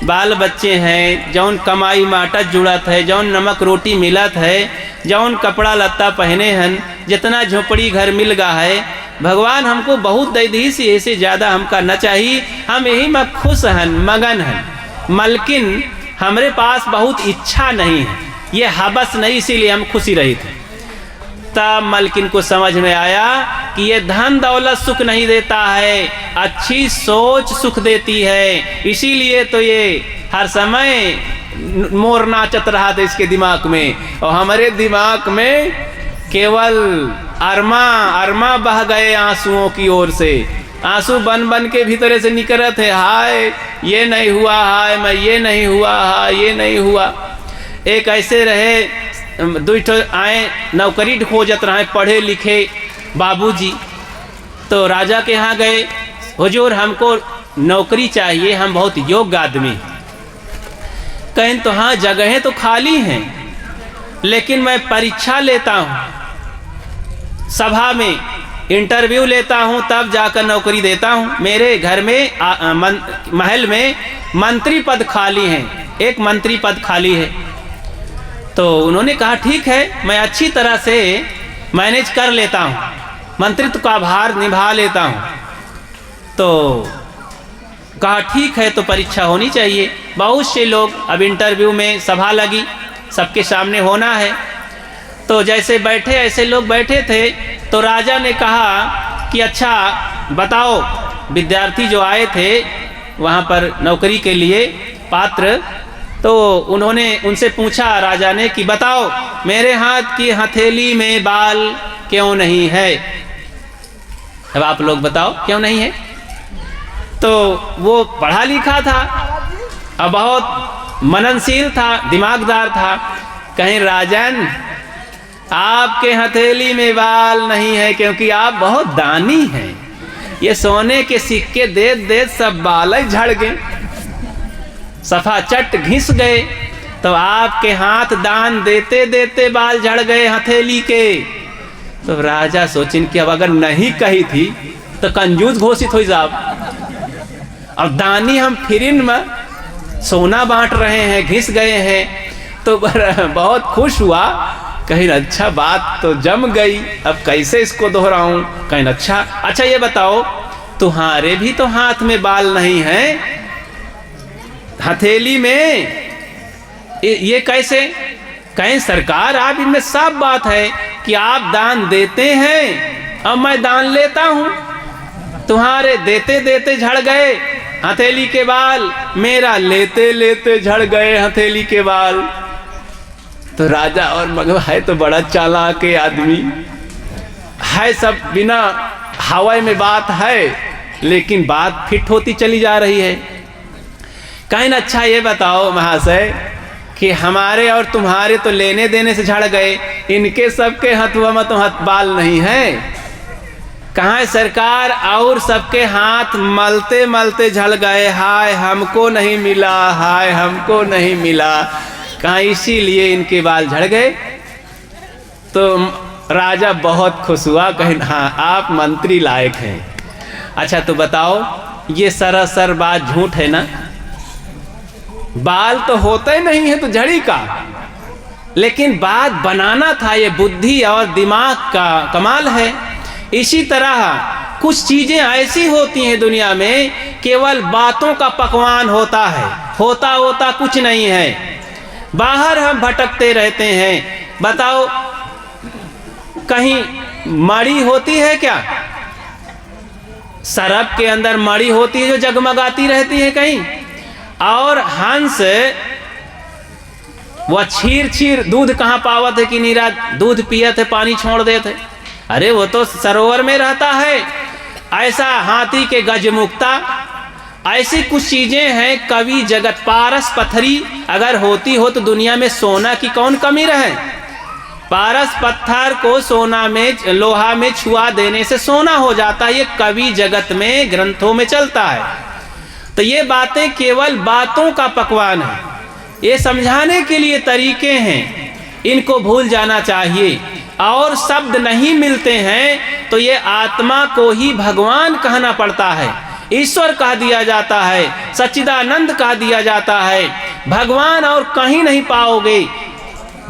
बाल बच्चे हैं, जौन कमाई माटत जुड़त है, जौन नमक रोटी मिलत है, जौन कपड़ा लत्ता पहने हन, जितना झोपड़ी घर मिल गया है, भगवान हमको बहुत दे दी, से ऐसे ज़्यादा हमका न चाहिए, हम यही में खुश हन, मगन हन। मलकिन हमरे पास बहुत इच्छा नहीं है, ये हबस नहीं, इसीलिए हम खुशी रही थे। तब मलकिन को समझ में आया कि ये धन दौलत सुख नहीं देता है, अच्छी सोच सुख देती है, इसीलिए तो ये हर समय मोर नाचत रहा था इसके दिमाग में, और हमारे दिमाग में केवल अरमा बह गए आंसुओं की ओर से, आंसू बन बन के भीतर से निकलत है, हाय ये नहीं हुआ, हाय मैं ये नहीं हुआ, हाय ये नहीं हुआ। एक ऐसे रहे, दुठो आए नौकरी खोजत रहे, पढ़े लिखे बाबूजी, तो राजा के यहाँ गए, हुजूर हमको नौकरी चाहिए, हम बहुत योग्य आदमी। कहें तो हाँ, जगहें तो खाली हैं, लेकिन मैं परीक्षा लेता हूँ, सभा में इंटरव्यू लेता हूँ, तब जाकर नौकरी देता हूँ। मेरे घर में महल में मंत्री पद खाली हैं, एक मंत्री पद खाली है। तो उन्होंने कहा ठीक है, मैं अच्छी तरह से मैनेज कर लेता हूँ, मंत्रित्व का भार निभा लेता हूँ। तो कहा ठीक है, तो परीक्षा होनी चाहिए। बहुत से लोग, अब इंटरव्यू में सभा लगी, सबके सामने होना है, तो जैसे बैठे ऐसे लोग बैठे थे, तो राजा ने कहा कि अच्छा बताओ, विद्यार्थी जो आए थे वहाँ पर नौकरी के लिए पात्र, तो उन्होंने उनसे पूछा राजा ने कि बताओ मेरे हाथ की हथेली में बाल क्यों नहीं है, अब आप लोग बताओ क्यों नहीं है। तो वो पढ़ा लिखा था और बहुत मननशील था, दिमागदार था। कहीं राजन आपके हथेली में बाल नहीं है क्योंकि आप बहुत दानी हैं, ये सोने के सिक्के दे दे सब बाल झड़ गए, सफा चट घिस गए, तो आपके हाथ दान देते देते बाल झड़ गए हथेली के। तो राजा सोचिन कि अब अगर नहीं कही थी तो कंजूस घोषित हो जाब, अब दानी हम फिरिन में सोना बांट रहे हैं, घिस गए हैं। तो बहुत खुश हुआ, कहीं अच्छा बात तो जम गई, अब कैसे इसको दोहराऊं। कहीं अच्छा ये बताओ तुम्हारे भी तो हाथ में बाल नहीं हैं। हथेली में ये कैसे? कहें सरकार आप इनमें साफ बात है कि आप दान देते हैं और मैं दान लेता हूं, तुम्हारे देते देते झड़ गए हथेली के बाल, मेरा लेते लेते झड़ गए हथेली के बाल। तो राजा और मगध है तो बड़ा चालाक आदमी है, सब बिना हवा में बात है, लेकिन बात फिट होती चली जा रही है। कहीं अच्छा ये बताओ महाशय कि हमारे और तुम्हारे तो लेने देने से झड़ गए, इनके सबके हथुआ में तो हाथ बाल नहीं है। कहाँ है सरकार? और सबके हाथ मलते मलते झड़ गए, हाय हमको नहीं मिला, हाय हमको नहीं मिला। कहाँ इसीलिए इनके बाल झड़ गए। तो राजा बहुत खुश हुआ, कहें हाँ आप मंत्री लायक हैं। अच्छा तो बताओ ये सरासर बात झूठ है ना? बाल तो होते नहीं है तो झड़ी का, लेकिन बात बनाना था, ये बुद्धि और दिमाग का कमाल है। इसी तरह कुछ चीजें ऐसी होती हैं दुनिया में, केवल बातों का पकवान होता है, होता होता कुछ नहीं है। बाहर हम भटकते रहते हैं, बताओ कहीं मड़ी होती है क्या? सरफ के अंदर मड़ी होती है जो जगमगाती रहती है कहीं? और हंस वह छीर छीर दूध कहाँ पावत है कि नीरा दूध पियत है, पानी छोड़ देते? अरे वो तो सरोवर में रहता है। ऐसा हाथी के गजमुक्ता, ऐसी कुछ चीजें हैं। कवि जगत पारस पत्थरी अगर होती हो तो दुनिया में सोना की कौन कमी रहे? पारस पत्थर को सोना में, लोहा में छुआ देने से सोना हो जाता है। ये कवि जगत में ग्रंथों में चलता है। तो ये बातें केवल बातों का पकवान है, ये समझाने के लिए तरीके हैं, इनको भूल जाना चाहिए। और शब्द नहीं मिलते हैं तो ये आत्मा को ही भगवान कहना पड़ता है, ईश्वर कह दिया जाता है, सच्चिदानंद कह दिया जाता है। भगवान और कहीं नहीं पाओगे,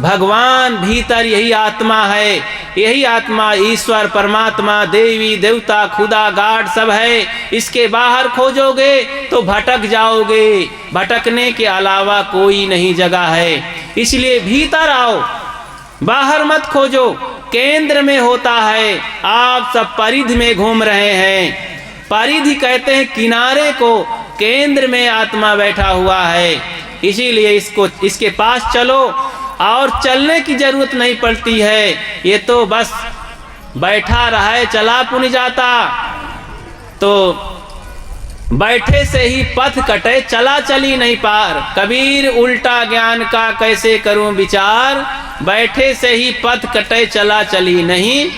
भगवान भीतर यही आत्मा है, यही आत्मा ईश्वर परमात्मा देवी देवता खुदा गाड सब है। इसके बाहर खोजोगे तो भटक जाओगे, भटकने के अलावा कोई नहीं जगह है। इसलिए भीतर आओ, बाहर मत खोजो, केंद्र में होता है। आप सब परिधि में घूम रहे हैं, परिधि कहते हैं किनारे को, केंद्र में आत्मा बैठा हुआ है। इसीलिए इसके पास चलो, और चलने की जरूरत नहीं पड़ती है। ये तो बस बैठा रहे, चला पुन जाता। तो बैठे से ही पथ कटे, चला चली नहीं पार। कबीर उल्टा ज्ञान का कैसे करूं विचार, बैठे से ही पथ कटे, चला चली नहीं।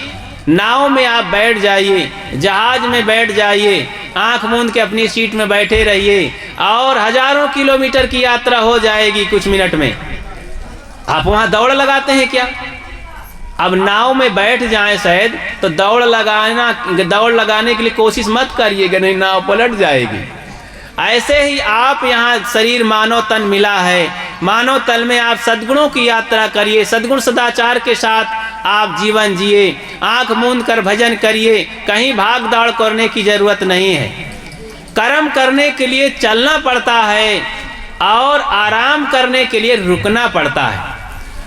नाव में आप बैठ जाइए, जहाज में बैठ जाइए, आंख मूंद के अपनी सीट में बैठे रहिए, और हजारों किलोमीटर की यात्रा हो जाएगी कुछ मिनट में। आप वहां दौड़ लगाते हैं क्या? अब नाव में बैठ जाएं शायद तो दौड़ लगाने के लिए कोशिश मत करिएगा, नहीं नाव पलट जाएगी। ऐसे ही आप यहाँ शरीर मानव तन मिला है, मानव तन में आप सद्गुणों की यात्रा करिए, सद्गुण सदाचार के साथ आप जीवन जिए, आंख मूंद कर भजन करिए। कहीं भाग दौड़ करने की जरूरत नहीं है। कर्म करने के लिए चलना पड़ता है और आराम करने के लिए रुकना पड़ता है।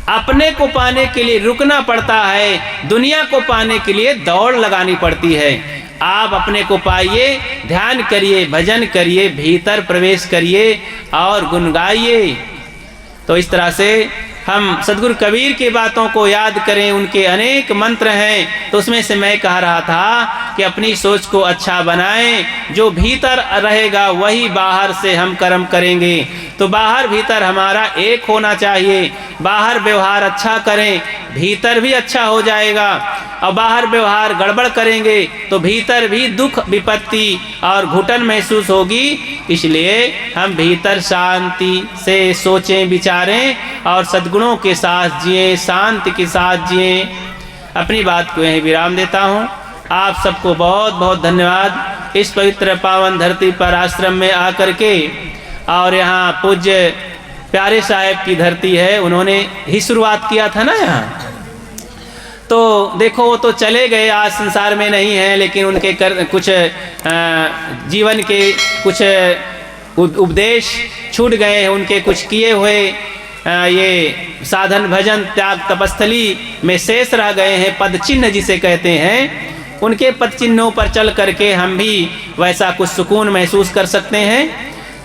अपने को पाने के लिए रुकना पड़ता है, दुनिया को पाने के लिए दौड़ लगानी पड़ती है। आप अपने को पाइए, ध्यान करिए, भजन करिए, भीतर प्रवेश करिए और गुनगाइए। तो इस तरह से हम सदगुरु कबीर की बातों को याद करें। उनके अनेक मंत्र हैं, तो उसमें से मैं कह रहा था कि अपनी सोच को अच्छा बनाएं। जो भीतर रहेगा वही बाहर से हम कर्म करेंगे। तो बाहर भीतर हमारा एक होना चाहिए। बाहर व्यवहार अच्छा करें, भीतर भी अच्छा हो जाएगा। और बाहर व्यवहार गड़बड़ करेंगे तो भीतर भी दुख विपत्ति और घुटन महसूस होगी। इसलिए हम भीतर शांति से सोचें, विचारें और सद्गुणों के साथ जिएं, शांति के साथ जिएं। अपनी बात को यहीं विराम देता हूँ। आप सबको बहुत बहुत धन्यवाद। इस पवित्र पावन धरती पर आश्रम में आकर के, और यहाँ पूज्य प्यारे साहब की धरती है, उन्होंने ही शुरुआत किया था ना यहाँ। तो देखो वो तो चले गए, आज संसार में नहीं है, लेकिन उनके कुछ जीवन के कुछ उपदेश छूट गए हैं, उनके कुछ किए हुए ये साधन भजन त्याग तपस्थली में शेष रह गए हैं, पद चिन्ह जिसे कहते हैं, उनके पद चिन्हों पर चल करके हम भी वैसा कुछ सुकून महसूस कर सकते हैं।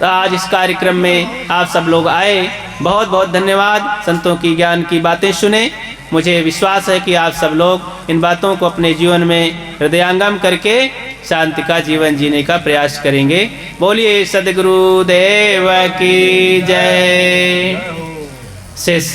तो आज इस कार्यक्रम में आप सब लोग आए, बहुत बहुत धन्यवाद। संतों की ज्ञान की बातें सुने। मुझे विश्वास है कि आप सब लोग इन बातों को अपने जीवन में हृदयांगम करके शांति का जीवन जीने का प्रयास करेंगे। बोलिए सद्गुरु देव की जय। शेष